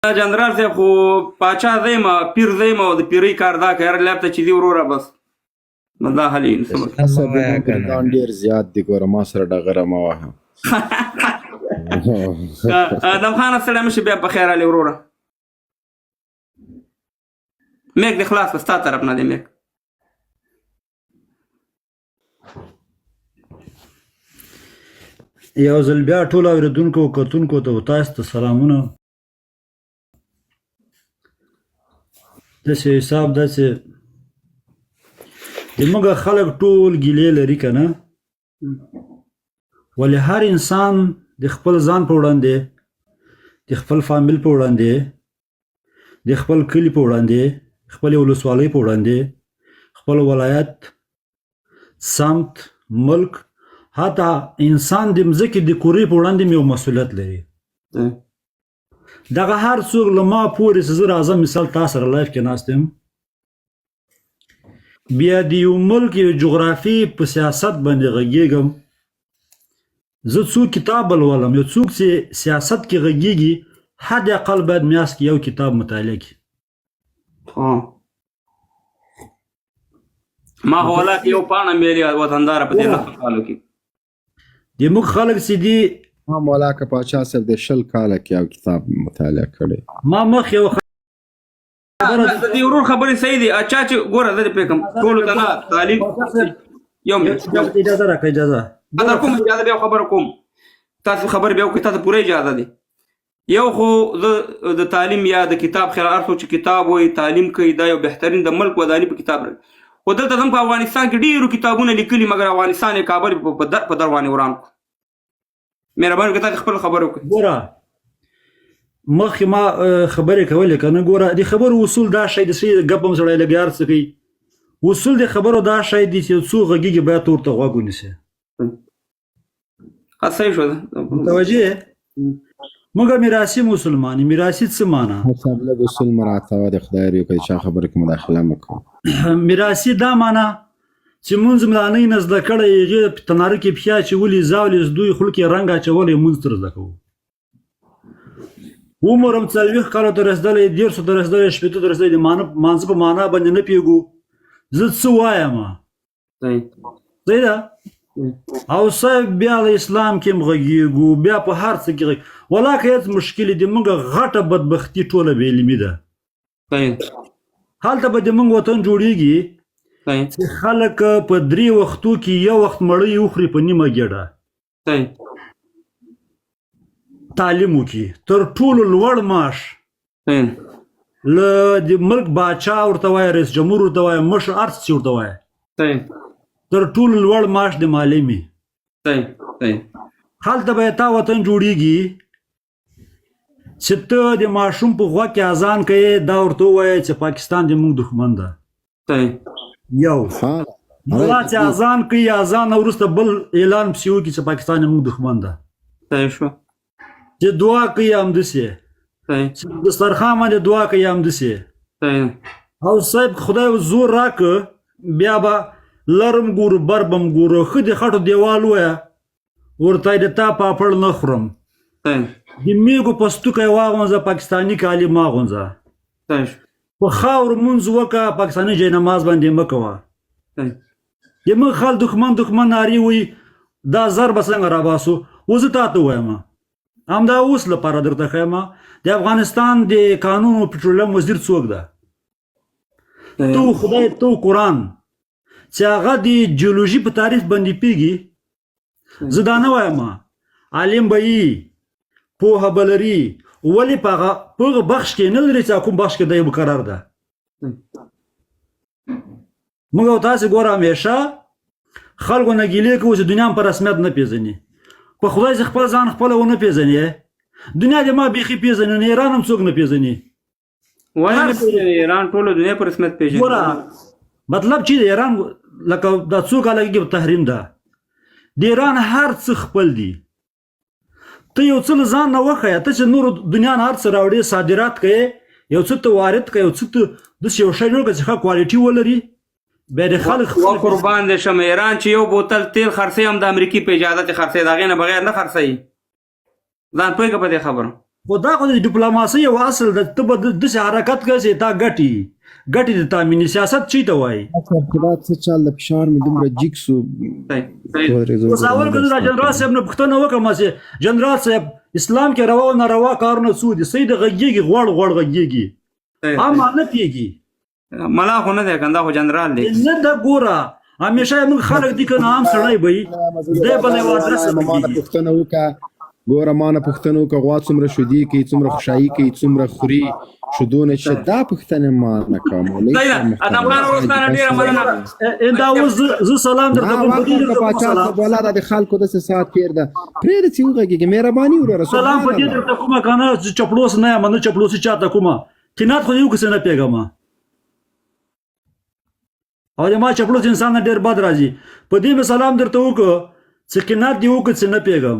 جنرال صاحب خو پاچا زیم پیر زیم او د پیرۍ کار دا که هر لاب ته چې دی وروره بس نو دا حالي ګان ډېر زیات دي ګوره ما سره ډغره مه وهه ادم خان ستړی مشي بیا په خیر علي وروره میک د خلاص په ستا طرف نه دی میک یو ځل بیا ټولو اورېدونکو او کتونکو ته تاسو ته سلامونه داسې حساب داسې زموږ خلک ټول ګیلې لري که نه ولې هر انسان د خپل ځان په وړاندې د خپل فامیل په وړاندې د خپل کلي په وړاندې خپل ولسوالۍ په وړاندې خپل ولایت سمت ملک حتی انسان د مځکې د کورې په وړاندې یو مسؤلیت لري دغه هر څوک له ما پورې چې زه راځم مثال تا سره لایف کې ناست یم بیا د یو ملک یو جغرافي په سیاست باندې غږېږم زه څو کتاب لولم یو څوک چې سیاست کې غږېږي حد اقل باید میاشت کې یو کتاب مطالعه کړي ما حواله کې یو پاڼه مېري وطنداره په دې لسو کالو کې د موږ خلک چې دي ما مولا که پاچا صاحب د 20 کاله کې یو کتاب مطالعه کړی ما مخ یو د دې ورور خبرې صحیح دي اچھا چې ګوره زه دې پرې کوم ټولو ته نه تعلیم یو اجازه راکړه اجازه در کوم اجازه بیا خبره کوم تاسو خبر بیا وکړئ تاسو پوره اجازه دی یو خو د تعلیم یا د کتاب خیال ارڅو چې کتاب وایي تعلیم کوي دا یو بهترین د ملک وداني په کتاب راځي خو دلته هم په افغانستان کې ډېرو کتابونه لیکلي مګر افغانستان یې کابل په در باندې وران کړو مهرباني وکړئ تاسو خپل خبره وکړئ ګوره مخکې ما خبرې کولې که نه ګوره د خبرو اصول دا شی د ګپ هم سړی لږ هر څه کوي اصول د خبرو دا شی دی چې څو غږېږي باید ورته غوږ ونیسي صحیح شو متوجه موږ میراثي مسلمان میراثي څه معنا صاحب لږ اصول مراعات کوه د خدای ریو که چا خبره کې مداخله مه کوه میراثي دا معنا چې مونځ ملانۍ نه زده کړی هغې په تناره کې پښه اچولې زاولې زدوی خوله کې رنګ اچولی مونځ تر زده کوو عمر هم 40 کالو ته رسېدلی 150 ته رسېدلی 60 ته رسېدلی د مانځه په معنا باندې نه پوهېږو زه څه وایم صحیح ده او صاحب بیا د اسلام کې هم غږېږو بیا په هر څه کې غږ ولاکه هېڅ مشکل د موږ غټه بدبختي ټوله بې علمي ده هلته به د موږ وطن جوړېږي چې خلک په 3 وختو کې یو وخت مړۍ وخوري په نیمه ګېډه تعلیم وکړي تر ټولو لوړ معاش له د ملک باچا ورته وایي رئیس جمهور ورته وایي مشر هر څه ورته وایي تر ټولو لوړ معاش د معلمي هلته به تا وطن جوړېږي چې ته د ماشوم په غوږ کې اذان کوې دا ورته ووایه چې پاکستان د موږ دښمن ده یو ملا چې اذان کوي اذان وروسته بل اعلان پسې وکړي چې پاکستان د موږ دښمن ده چې دعا کوي همداسې دسترخوان باندې دعا کوي همداسې او صاحب خدای زور راکړه بیا به لرم ګورو بر بم ګورو ښه د خټو دیوال ووایه ورته د تا پاپړ نه خورم د میږو پستوکی واغونځه پاکستاني کالي مه اغونځه په خاورو مونځ وکړه پاکستاني جاینماز باندې مه کوه د موږ خال دښمن نارې وایي دا زر به څنګه راباسو اوس زه تا ته وایم همدا اوس لپاره درته ښیم د افغانستان د قانون او پټرولیم وزیر څوک ده تو خدای تو قرآن چې هغه د جیولوژي په تعریف باندې پیږي زه دا نه وایم عالم به یي پوهه به لري ولې په هغه بخش کې نه لري چې کوم بخش کې دی مقرر ده موږ او تاسې ګوره همیشه خلکو نه ګیلې کوو چې دنیا هم په رسمیت نه پېژني په خدای چې خپل ځان خپله ونه پېژنې دنیا د ما بیخي پېژني نه ایران هم څوک نه پېژني ایران ټوله دنیا په رسمیت پېژني ګوره مطلب چې د ایران لکه دا څو کاله کېږي تحریم ده د ایران هر څه خپل دي ته یو څه له ځان نه وښیه ته چې نورو دنیا نه هر څه راوړې صادرات کوې یو څه ته وارد کړه یو څه ته داسې یو شی جوړ کړه چې ښه کوالټي ولري بیا د خلک قربان دې شم ایران چې یو بوتل تیل خرڅوي هم د امریکې په اجازه چې خرڅوي د هغې نه بغیر نه خرڅوي ځان پوهېږه په دې خبره خو دا خو د ډیپلوماسۍ یو اصل ده، ته به داسې حرکت کوې تا ګټې د تامیني سیاست چی ته وایي. خدا څه چل د فشار مې دومره جګ سو. اوس اول که زه جنرال صاحب نه پوښتنه وکړم چې جنرال صاحب اسلام کې روا او ناروا کارونه څه دي؟ صحیح د غږیږي غوړ غږیږي عام نه پیږي ملا خو نه دی کنده خو جنرال دی نه دا ګوره همیشه موږ خلک دي که نه عام سړی به وي دی به یو ادرس پوښتنه وکړه ګوره ما نه پوښتنه وکړه غوا څومره شیدې کوي څومره خوشحایي کوي څومره خوري شودونه چې دا پوښتنه ما نه کوم. ادم خان ورستانه ډیره مننه. دا اوس زه سلام درته کوم په دې درته ولاده د خلکو داسې ساعت تېر ده پرېږده چې وغږېږي مهرباني وروره سلام په دې درته کومه که نه چې چپړوس نه یم نه چپړوسي چاته کومه قناعت خو یو کسې نه پوهېږم او د ما چپړوس انسان نه ډېر بد راځي په دې مې سلام درته وکړو چې قناعت دې وکړو چې نه پوهېږم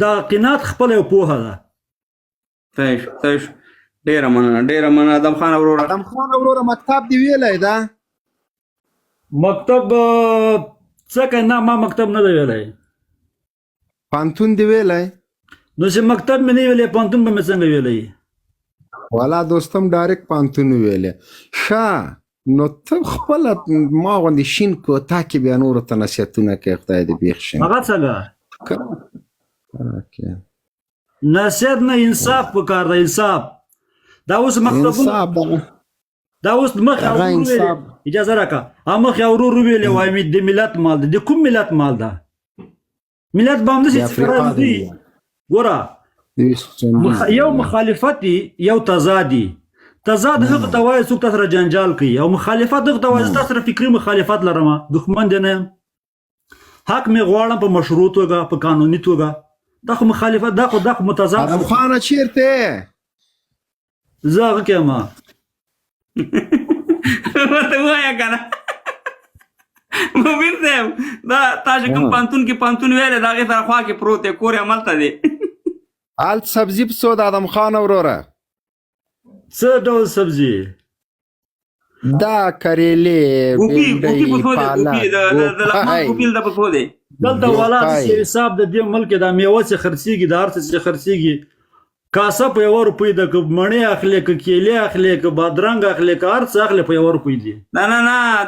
دا قناعت خپله یو پوهه ده. صحیح ډیره مننه ادم خان وروره مکتب دی ویلی ده مکتب څه کوي نه ما مکتب نه دی ویلی پانتون دی ویلی نو چې مکتب مې نه ویلی پانتون به مې څنګه ویلی والا دوستم ډایرکټ پانتون ویلی ښه نو ته خپله ما غوندې شین کوتا کې بیا نورو ته نصیحتونه کوي خدای دې بیخ شین هغه څنګه نصیحت نه انصاف پکار ده انصاف دا اوس مکتبونه دا اوس مخ اجازه راکړه مخ یې ورور وویلې وایي د ملت مال ده د کوم ملت مال ده ملت به همداسې څه دي ګوره یو مخالفت یو تضاد هغه ته وایي څوک تا سره جنجال کوي او مخالفت هغه ته وایي تا سره فکري مخالفت لرم دښمن دی نه یم حق مې غواړم په مشروع توګه په قانوني توګه دا خو مخالفت دا خو متضاد. ادم خانه چیرته زه هغه کې یم ورته ووایه که نه مبین صاحب دا تا چې کوم پانتون کې پانتون ویلی د هغې سره خوا کې پروت دی کور یې هملته دی هلته سبزي په څو د ادم خان وروره څه ډول سبزي دا کریلې ګوپي د پسو دی دلته والا داسې حساب د دې ملک د میوه چې خرڅېږي د هر څه چې خرڅېږي کاسه په 1 روپۍ ده که مڼې اخلي که کیلې اخلي که بادرنګ اخلي که هر څه اخلي په 1 روپۍ دي. نه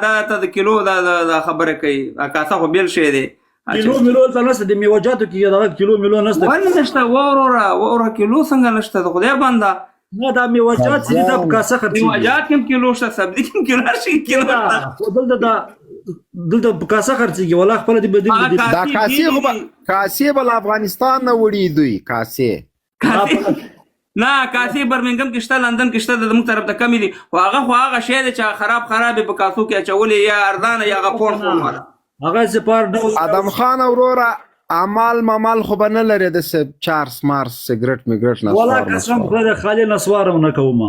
دا ته د کیلو دا خبره کوي کاسه خو بیل شی دی کیلو میلو ته نشته د میوجاتو کې دغه کیلو میلو نشته ولې نشته وروره کیلو څنګه نشته د خدای بنده نه دا میوجات چې دا په کاسه خرڅېږي میوجات کوم کیلو شته سبزي کوم کیلو شي کیلو دلته په کاسه خرڅېږي والله خپله دې بدل دا کاسې به له افغانستان نه وړي دوی کاسې نه کاسې برمنګم کې شته لندن کې شته د موږ طرف ته کمې دي خو هغه شی دی چې خراب یې په کاسو کې اچولې یا ارزانه یا هغه فون هغه سپار ډول. ادم خان وروره عمل ممل خو به نه لرې د چارس مارس سګرټ میګرټ نه والله قسم خدای خالي نسوار نه کوم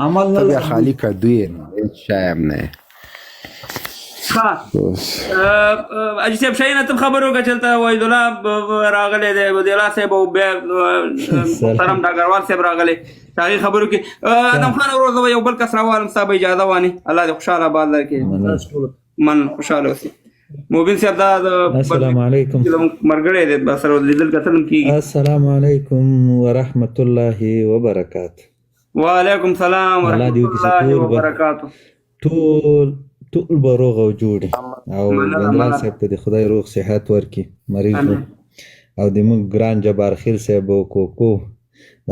عمل نه بیا خالی کدوی نه هیڅ شی هم نه اجي صاحب شاینه تم خبرو که چلته وحید الله راغلی دی وحید الله صاحب او بیا محترم ډاګروال صاحب راغلی هغې خبرو کې ادم خان ورور زه به یو بل کس راوالم ستا به اجازه وانې الله دې خوشحاله آباد لرکړي من خوشحاله اوسي. مبین صاحب دا السلام علیکم مرګړی دی سره لیدل کتل هم کېږي. السلام علیکم ورحمت الله وبرکاته. وعلیکم السلام ورحمت الله وبرکاته. ټول به روغ او جوړ او جنرال صاحب ته د خدای روغ صحت ورکړي مریض او د موږ ګران جبار خیل صاحب او کوکو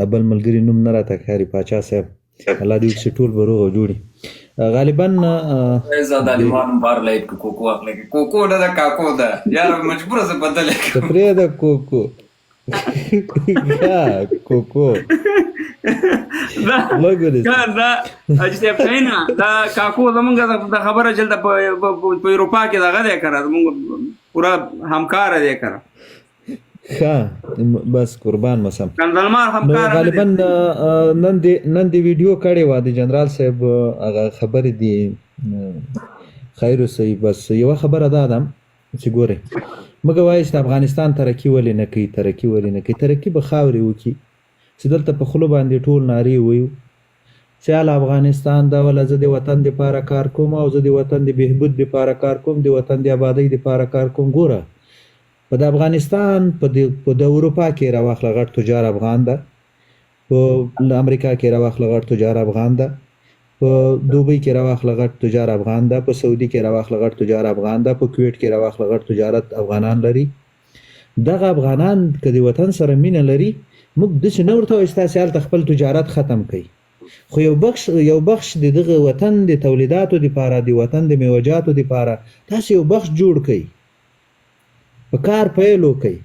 د بل ملګري نوم نه راته ښکاري پاچا صاحب الله دې وکړي ټول به روغ او جوړي غالبا زاد علیمان بار لایټ کوکو اخلي کوکو نه دا کاکو دا یار مجبور زه بدل کړم پرې دا کوکو کوکو دا اجي صاحب شاینه دا کاکو زمونږ د خبره جلده په اروپا کې دغه دی که زمونږ پوره همکاره دی که ښه بس قربان مسم کنزلمار همکاره غالبا نن دې ویډیو کړې وه د جنرال صاحب هغه خبرې دي خیر اوسئ بس یوه خبره دا ده چې ګورئ موږ وایو چې د افغانستان ترقي ولې نه کوي ترقي به خاورې وکړي چې دلته په خولو باندې ټول نارې ویو چې هله افغانستان دا وله زه د وطن دپاره کار کوم او زه د وطن د بهبود دپاره کار کوم د وطن د آبادۍ دپاره کار کوم ګوره په د افغانستان په د اروپا کې راواخله غټ تجار افغان ده، په امریکا کې راواخله غټ تجار افغان ده، په دوبۍ کې راواخله غټ تجار افغان ده، په سعودي کې راواخله غټ تجار افغان ده، په کویټ کې راواخله غټ تجارت افغانان لري. دغه افغانان که د وطن سره مینه لري موږ داسې نه ورته وایو ستاسې هلته خپل تجارت ختم کړئ، خو یو بخش د دغه وطن د تولیداتو دپاره، د وطن د میوجاتو دپاره تاسې یو بخش جوړ کړئ، په کار پیل وکړئ.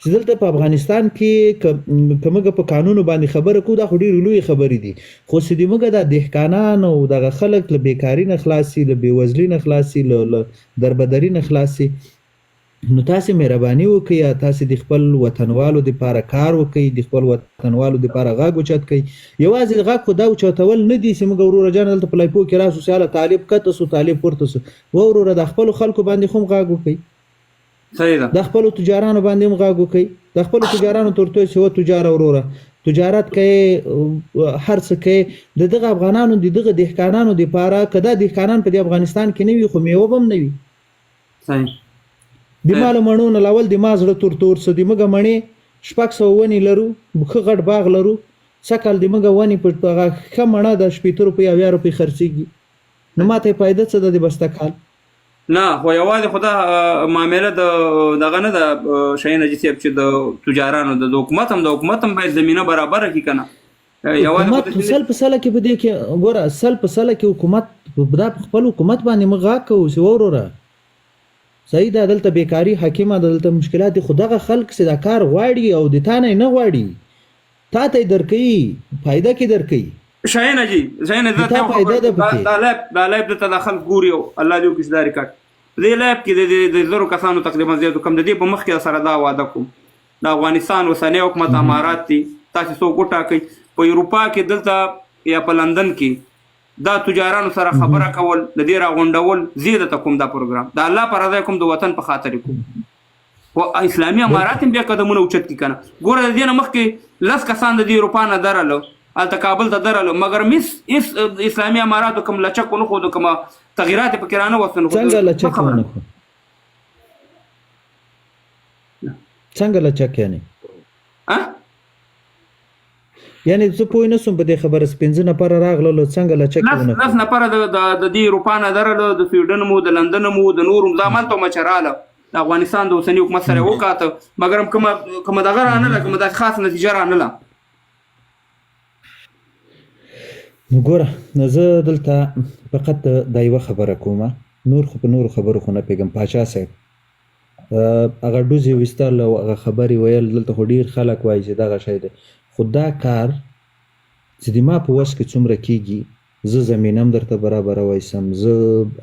چې دلته په افغانستان کې که موږ په قانونو باندې خبره کوو دا خو ډېرې لویې خبرې دي، خو چې د موږ دا دهقانان او دغه خلک له بېکاري نه خلاصي، له بېوزلي نه خلاصي، له دربدري نه خلاصي، نو تاسې مهرباني وکړئ یا تاسې د خپل وطنوالو دپاره کار وکړئ، د خپل وطنوالو دپاره غږ اوچت کړئ. یوازې غږ خو دا اوچتول نه دي چې موږ وروره جان دلته په لایپو کې راسو چې هله طالب کته سو طالب پورته سو، وروره د خپلو خلکو باندې خو هم غږ وکړئ، صحیح ده، د خپلو تجارانو باندې هم غږ وکړئ، د خپلو تجارانو ته ورته وایئ چې و تجاره وروره تجارت کوي، هر څه کوي. د دغه افغانانو د دغه دهقانانو دپاره که دا دهقانان په دې افغانستان کې نه وي خو میوه به هم نه وي. صحیح د مالو مڼو نه لاول د ما زړه تور څه د موږ مڼې 600 ونې لرو، ښه غټ باغ لرو، سږ کال د موږ ونې په هغه ښه مڼه د 80 روپۍ 80 روپۍ خرڅېږي، نو ما ته یې فایده څه ده د بسته کال؟ نه خو یوازې خو دا معامله د دغه نه ده شاهین حاجي صاحب چې د تجارانو د حکومت هم باید زمینه برابره کړي که نه. حکومت سل په سله کې په دې کې ګوره سل په سله کې حکومت دا په خپل حکومت باندې موږ غږ کوو چې وروره صحیح ده دلته بیکاري حاکمه ده، دلته مشکلات دي، خو دغه خلک چې دا کار غواړي او د تا نه غواړي تا ته یې درکوي، فایده کې درکوي. شاهین حاجي دا لایب دلته دا خلک ګوري او الله دې وکړي چې دا ریکارډ دې لایب کې د زرو کسانو تقریبا زیاتو کم د دې په مخ کې سره دا واده کوم د افغانستان اوسنی حکومت امارات دي، تاسې څوک وټاکئ. په اروپا کې دلته یا په لندن کې دا تجارانو سره خبره کول، د دې راغونډول، زه درته کوم دا پروګرام د الله په رضا کوم، د وطن په خاطر کوم. خو اسلامي امارات هم بیا قدمونه اوچت کړي که نه. ګوره د دې نه مخکې 10 کسان د دې اروپا نه درلو، هلته کابل ته درلو، مګر هېڅ اسلامي اماراتو کوم لچک ونه ښودو، کومه تغیرات یې پکې رانه وستل. څنګه لچک ونه کړو؟ څنګه لچک یعنی زه پوه نه سوم په دې خبره. 15 نفره راغلل څنګه لچک ونه کړو؟ 10 نفره د دې اروپا نه درلو، د سویډن مو، د لندن مو، د نورو دا مالته مچ راله، د افغانستان د اوسني حکومت سره وکاته، مګر هم کومه دغه رانله، کومه د خاص نتیجه رانله. ګوره زه دلته فقط دا یوه خبره کوم، نور خو په نورو خبرو خو نه پوهېږم. پاچا صاحب هغه ډوز یې ویستل او هغه خبرې ویل، دلته خو ډېر خلک وایي چې دغه شی دی، خو دا کار چې د ما په وس کې څومره کېږي زه زمینه هم درته برابروی سم، زه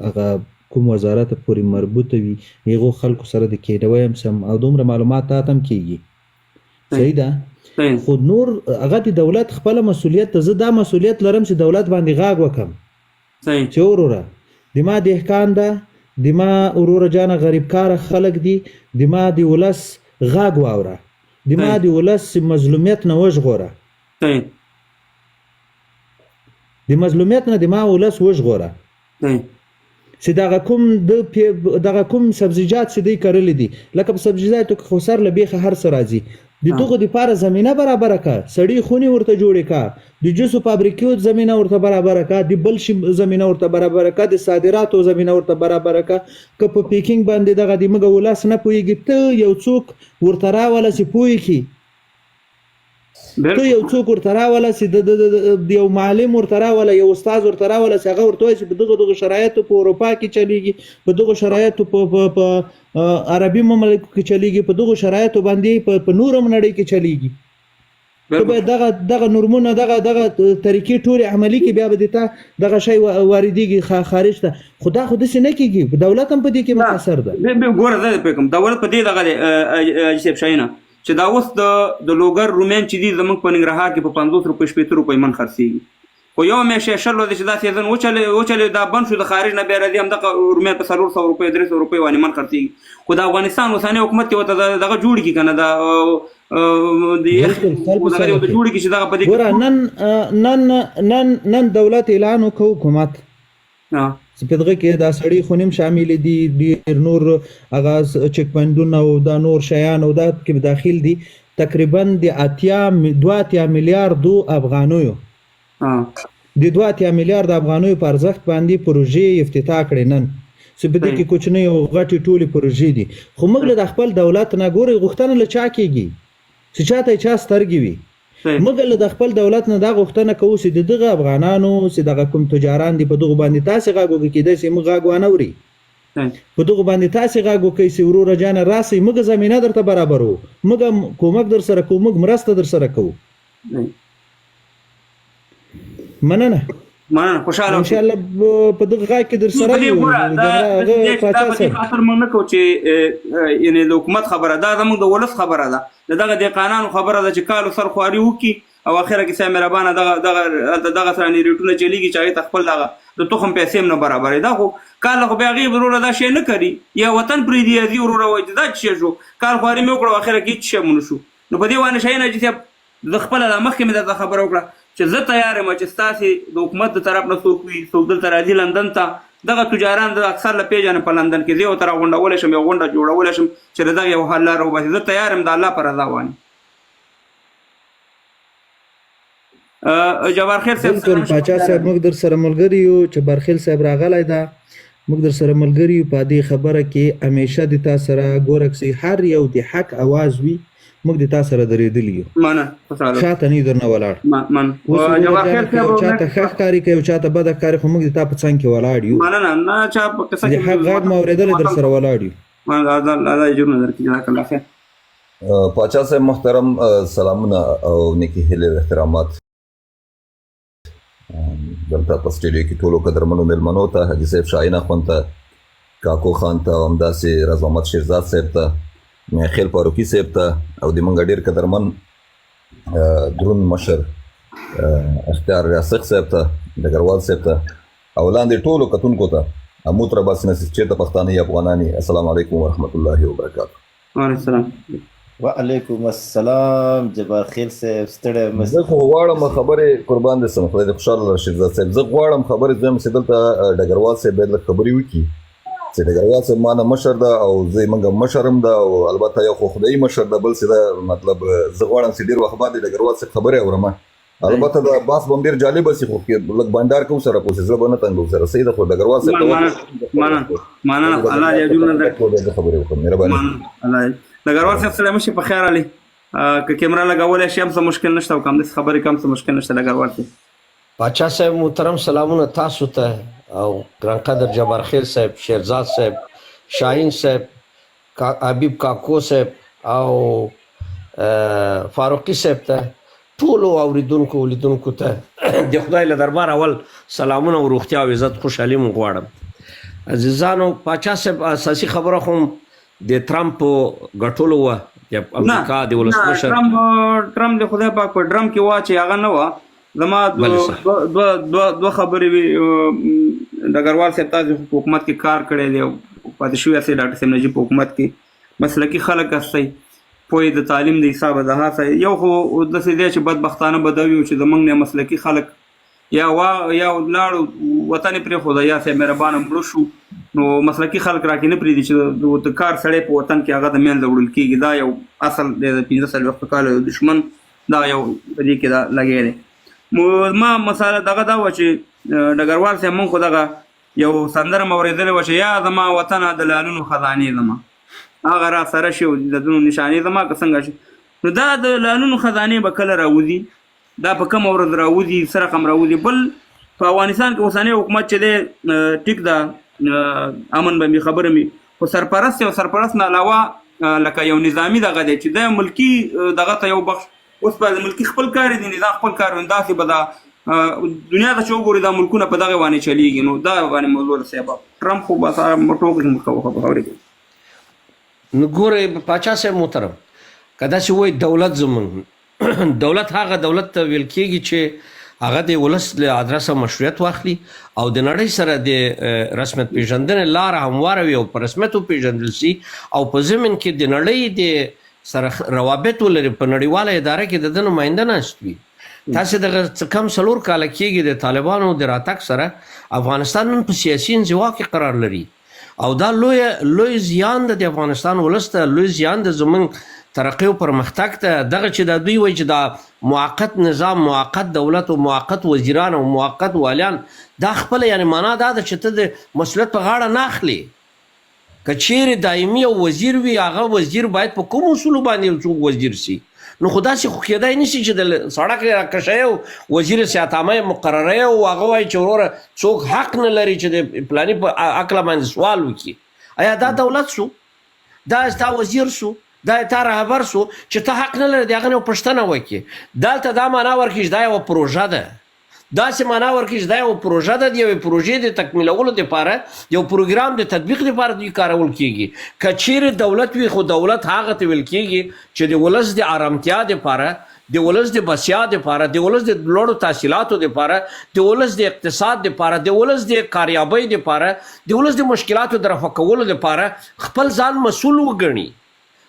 هغه کوم وزارت پورې مربوطه وي هغو خلکو سره د کېنوی سم او دومره معلومات تاته هم کېږي. صحیح ده؟ خو نور هغه د دولت خپله مسؤلیت ته زه دا مسؤلیت لرم چې دولت باندې غاږ وکم چې وروره د ما دهقان ده، د ما وروره جانه غریب کاره خلک دي، د ما د ولس غاږ واوره، د ما د ولس مظلومیت نه وژغوره، د مظلومیت نه د ما ولس وژغوره، چې دغه کوم سبزیجات چې دوی کرلی دي، لکه په سبزیجاتو کې خو سر له بیخه هر څه راځي، د دغو دپاره زمینه برابره که، سړي خونې ورته جوړې که، د جوسو فابریکو زمینه ورته برابره که، د بل شي زمینه ورته برابره که، د صادراتو زمینه ورته برابره که. که په پیکینګ باندې دغه د موږ ولس نه پوهېږي، ته یو څوک ورته راوله چې پوه کړي، ته یو څوک ورته راوله چې د یو معلم ورته راوله، یو استاد ورته راوله چې هغه ورته وایي چې په دغه شرایطو په اروپا کې چلیږي، په دغه شرایطو په عربي مملکو کې چلیږي، په دغه شرایطو باندې په نورم نړۍ کې چلیږي. ته باید دغه نورمونه دغه طریقې ټولې عملي کړي، بیا به د تا دغه شی واردېږي خارج ته. خو دا خو داسې نه کېږي، دولت هم په دې کې مقصر ده. ګوره زه پوه کوم دولت په دې دغه دی حاجي صاحب شاهینه چې دا اوس د لوګر رومیان چې دي زموږ په ننګرهار کې په 50 روپۍ 80 روپۍ من خرڅېږي، خو یو میاشت شل دی چې دا سیزن وچلې دا بند شو، د خارج نه بیا راځي همدغه رومیان په 400 روپۍ 300 روپۍ باندې من خرڅېږي. خو د افغانستان اوسنی حکومت کې ورته دغه جوړ کړي که نه، جوړ کړي چې دغه په دې ګوره نن دولت اعلان وکړو حکومت چې په دغه کې دا سړی خو نیم شامل دي ډېر نور هغه چک پوینټونه او دا نور شیان او دا کې داخل دي تقریبا د 2 میلیارډو افغانیو د 2 میلیارډ افغانیو په ارزښت باندې پروژې افتتاح کړې نن چې په دې کې کوچنۍ او غټې ټولې پروژې دي خو موږ له خپل دولت نه ګورئ غوښتنه له چا کېږي چې چاته چا سترګې وي موږ له خپل دولت نه دا غوښتنه کوو چې د دغه افغانانو چې دغه کوم تجاران دي په دغه باندې تاسې غږ وکړئ کېدای شي موږ غږ وانه اوري په دغه باندې تاسې غږ وکړئ چې وروره جانه راسئ موږ زمینه درته برابرو موږ کومک در سره کوو موږ مرسته در سره کوو مننه خوشاله ان شاء الله په دغه غږ کې در سره یو هغه پاچا صاحب خاطر موږ نه کوو چې یعنې د حکومت خبره ده زموږ د ولس خبره ده دغه دهقانانو خبره ده چې کالو سرخواري وکړي او اخره کې صاحب مهربانه دغه سره ریټونه چلیږي چې هغې ته خپل دغه د تخم پیسې هم نه برابرې دا خو کال خو بیا هغې وروره دا شی نه کوي یا وطن پرېږدي یا ځي وروره وایي چې دا څه شی شو کال خواري مې وکړه اخره کې هېڅ شی مو نه شو نو په دې باندې شی نه چې صاحب زه خپله دا مخکې مې درته خبره وکړه چې زه تیار یم چې ستاسې د حکومت د طرف نه څوک وي څوک دلته راځي لندن ته دغه تجاران د اکثر له پیژنې په لندن کې زه ورته راغونډولی شم یو غونډه جوړولی شم چې د دغه یو حل لاره وباسي زه تیار یم د الله په رضا باندې جبارخیل صاحب بالکل پاچا صاحب موږ در سره ملګري یو چې جبارخیل صاحب راغلی ده موږ در سره ملګري یو په دې خبره کې همیشه د تا سره ګورک چې هر یو د حق اواز وي موږ د تا سره درېدلي یو شاته نه درنه ولاړ چاته ښه ښکاري کوي او چاته بده ښکاري خو موږ د تا په څنګ کې ولاړ یو د حق غږ مو اورېدلی در سره ولاړ یو پاچا صاحب محترم سلامونه او نیکې هیلې او احترامات دلته په سټوډیو کې ټولو قدرمنو میلمنو ته حاجي صاحب شاهین اخوند ته کاکو خان ته او همداسې رضا محمد شیرزاد صاحب ته میاخیل فاروقي صاحب ته او د موږ ډېر قدرمن درون مشر اختیار ریاسخ صاحب ته ډګروال صاحب ته او لاندې ټولو کتونکو ته اموت رباس نسیس چېرته پښتانه یا افغانان السلام علیکم ورحمت الله وبرکاته وعلیکم السلام وعلیکم السلام جبارخیل صاحب ستړی زه خو غواړم خبرې قربان دې سم خدای دې خوشحاله شیرزاد صاحب زه غواړم خبرې دویم چې دلته ډګروال صاحب باید لږ خبرې وکړي چې ډګروال صاحب ما نه مشر ده او زه موږ مشر هم ده او البته یو خو خدایي مشر ده بل څه ده مطلب زه غواړم چې ډېر وخت بعد ډګروال صاحب خبرې اورم البته د باس به هم ډېر جالبه شي خو لږ بانډار کوم سره پوسې زه به نه تنګوم سره صحیح ده خو ډګروال صاحب مننه الله دې اجرونه درکړي خبرې وکړم مهرباني ډګروال صاحب سلام شي په خیر علي که کیمرا لګولی شي هم څه مشکل نشته او که همداسې خبرې کوم څه مشکل نشته ډګروال صاحب پاچا صاحب محترم سلامونه تاسو ته او ګران قدر جبارخیل صاحب شیرزاد صاحب شاهین صاحب حبیب کاکو صاحب او فاروقي صاحب ته ټولو اوریدونکو لیدونکو ته د خدای له دربار اول سلامونه او روغتیا او عزت خوشحالي مو غواړم عزیزانو پاچا صاحب اساسي خبره خو د ټرمپ ګټلو وه د امریکا د ولسمشر ټرمپ د خدای پاک په ډرم کې واچي هغه نه وه زما دوه خبرې وي ډګروال صاحب تاسو په حکومت کې کار کړی دی او پاتې شوي یاستئ ډاکټر صاحب نجیب په حکومت کې مسلکي خلک هستئ پوهې د تعلیم د حسابه د هڅه یو خو داسې دی چې بدبختانه به دا وي چې زموږ نه مسلکي خلک یا لاړو وطن یې پرېښوده یا صاحب مهربانه مړه شو نو مسلکي خلک راکې نه پرېږدي چې د کار سړی په وطن کې هغه د منځه وړل کېږي دا یو اصل دی د 15 کاله دشمن دا یو په دې کې دا لګی دی ما مساله دغه دا وه چې ډګروال صاحب مونږ خو دغه یو سندره مې اورېدلې وه چې یا زما وطنه د لالونو خزانې زما هغه را سره شي او د دونو نشانې زما که څنګه شي نو دا د لالونو خزانې به کله راوځي دا په کومه ورځ راوځي څه رقم راوځي بل په افغانستان کې اوسنی حکومت چې دی ټیک ده امن به مې خبره مې خو سرپرست او سرپرست نه علاوه لکه یو نظامي دغه دی چې د ملکي دغه ته یو بخش اوس په ملکي خپل کار دی نظام خپل کار داسې به دا دنیا ته چې وګوري دا ملکونه په دغه باندې چلیږي نو دا باندې موضوع ده صاحب ټرمپ خو بس ټوکې مو کوو خبرې کوي نو ګورئ پاچا صاحب محترم که داسې وایي دولت زموږ دولت هغه دولت ته ویل کېږي چې هغه د ولس له ادرسه مشروعیت واخلي او د نړۍ سره د رسمیت پیژندنې لاره همواره وي او په رسمیت وپېژندل شي او په ضمن کې د نړۍ د سره روابط ولري په نړیواله اداره کې د ده نماینده ناست وي تاسې دغه څه کم 4 کاله کېږي د طالبانو د راتګ سره افغانستان نن په سیاسي انزوا کې قرار لري او دا لوی زیان د افغانستان ولس ته لوی زیان د زمونږ ترقی او پرمختګ ته دغه چې دا دوی وایي چې دا موقت نظام موقت دولت او موقت وزیران او موقت والیان دا خپله یعنې معنا دا ده چې ته د مسؤلیت په غاړه نه اخلي که چیرې دایمي او وزیر وي هغه وزیر باید په کوم اصولو باندې څوک وزیر سي نو خو داسې خو کېدای نه شي چې د سړک راکشی او وزیر صحتعامه یې مقرری او هغه وایي چې وروره څوک حق نه لري چې د پلاني په عقله باندې سوال وکړي آیا دا دولت سو دا ستا وزیر سو دا تا رهبر سو چې ته حق نه لري د هغه نه پوښتنه وکړي دلته دا معنا ورکړي چې دا یوه پروژه ده داسې معنا ورکړي چې دا یوه پروژه ده د یوې پروژې د تکمیلولو دپاره یو پروګرام د تطبیق دپاره دوی کارول کېږي که چیرې دولت وي خو دولت هغه ته ویل کېږي چې د ولس د ارامتیا دپاره د ولس د بسیا دپاره د ولس د لوړو تحصیلاتو دپاره د ولس د اقتصاد دپاره د ولس د کاریابۍ دپاره د ولس د مشکلاتو د رفع کولو دپاره خپل ځان مسؤل وګڼي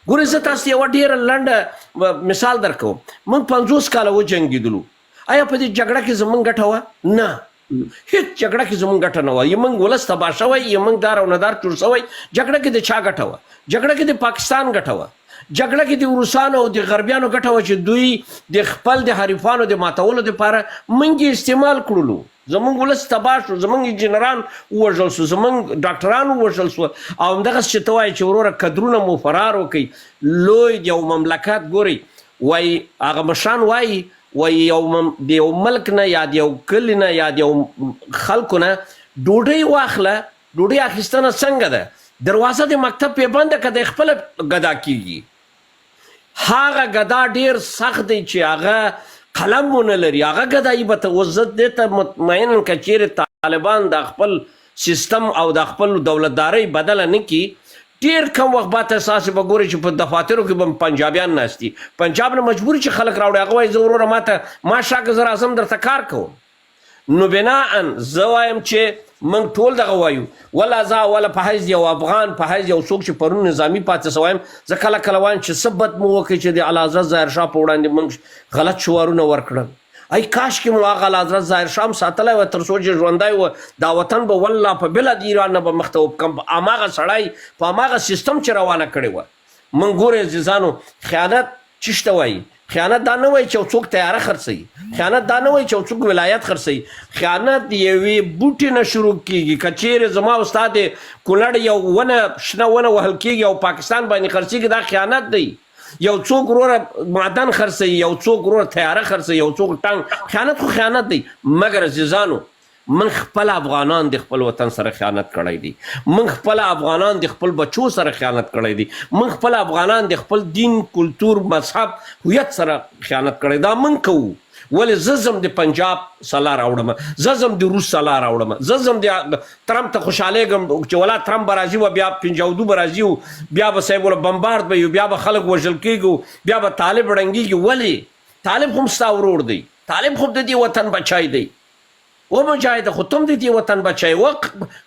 ګورئ زه تاسو ته یوه ډېره لنډه مثال درکوم موږ 50 کاله وجنګېدلو آیا په دې جګړه کې زمونږ ګټه وه نه هیڅ جګړه کې زمونږ ګټه نه وه یا موږ ولس تباه شوی یا موږ دار او ندار چور شوی جګړه کې د چا ګټه وه جګړه کې د پاکستان ګټه وه جګړه کې د روسانو او د غربیانو ګټه وه چې دوی د خپل د حریفانو د ماتولو دپاره موږ استعمال کړلو زمونږ ولس تباه شو زمونږ انجینران ووژل سو زمونږ ډاکټران ووژل سو او همدغسې چې ته وایې چې وروره کدرونه مو فرار وکړئ لوی د یو مملکت ګورئ وایي هغه مشران وایي د یو ملک نه یا د یو کلي نه یا د یو خلکو نه ډوډۍ واخله ډوډۍ اخیستنه څنګه ده دروازه د مکتب پیبنده که د خپله ګدا کېږي هغه ګدا ډېر سخت دی چې هغه قلم ونه لري هغه ګدایي به ته اوس زه دې ته مطمئن که چیرې طالبان د خپل سیستم او د خپل دولتدارۍ بدله نه کړي ډېر کم وخت بعد تاسې به ګورئ چې په دفاترو کې به پنجابیان ناست دي پنجاب نه مجبور چې خلک راوړي هغه وایي زه وروره ما شاکه زه راځم درته کار کوم نو بناءً زه وایم چې موږ ټول دغه وایو ولا زه اوله په حیث یو افغان په حیث یو څوک چې پرون نظامي پاتې سه وایم زه کله کله وایم چې څه بد مو وکړي چې د اعلیحضرت ظاهرشاه په وړاندې موږ غلط شعارونه ورکړل ای کاش کې مو هغه اعلیحضرت ظاهرشاه هم ساتلی وه تر څو چې ژوندی وه دا وطن به والله په بله د ایران نه به مخته وکړم هماغه سړی په هماغه سیستم چې روانه کړې وه موږ ګورئ عزیزانو خیانت چی ته وایي خیانت دا نه وایي چې یو څوک تیاره خرڅوي خیانت دا نه وایي چې یو څوک ولایت خرڅوي خیانت د یوې بوټې نه شروع کېږي که چیرې زما او ستا د کونړ یو ونه شنه ونه وهل کېږي او پاکستان باندې خرڅېږي دا خیانت دی یو څوک وروره معدن خرڅوي یو څوک وروره تیاره خرڅوي یو څوک ټانک خیانت خو خیانت دی مګر عزیزانو من خپل افغانان د خپل وطن سره خیانت کړی دی من خپل افغانان د خپل بچو سره خیانت کړی دی من خپل افغانان د خپل دین کلتور مذهب هویت سره خیانت کړی دا من کوو ولې زه ځم د پنجاب سلا راوړم زه ځم د روس سلا راوړم زه ځم د ترمپ ته خوشحالېږم چې ولا ترمپ به راځي و بیا 52 به راځي و بیا به صاحب وله بمبارد به بیا به خلک وژل کېږي بیا به طالب ړنګېږي ولې طالب خو هم ستا ورور دی طالب خو د دې وطن بچی دی و مجاهد خو تم د دې وطن بچی و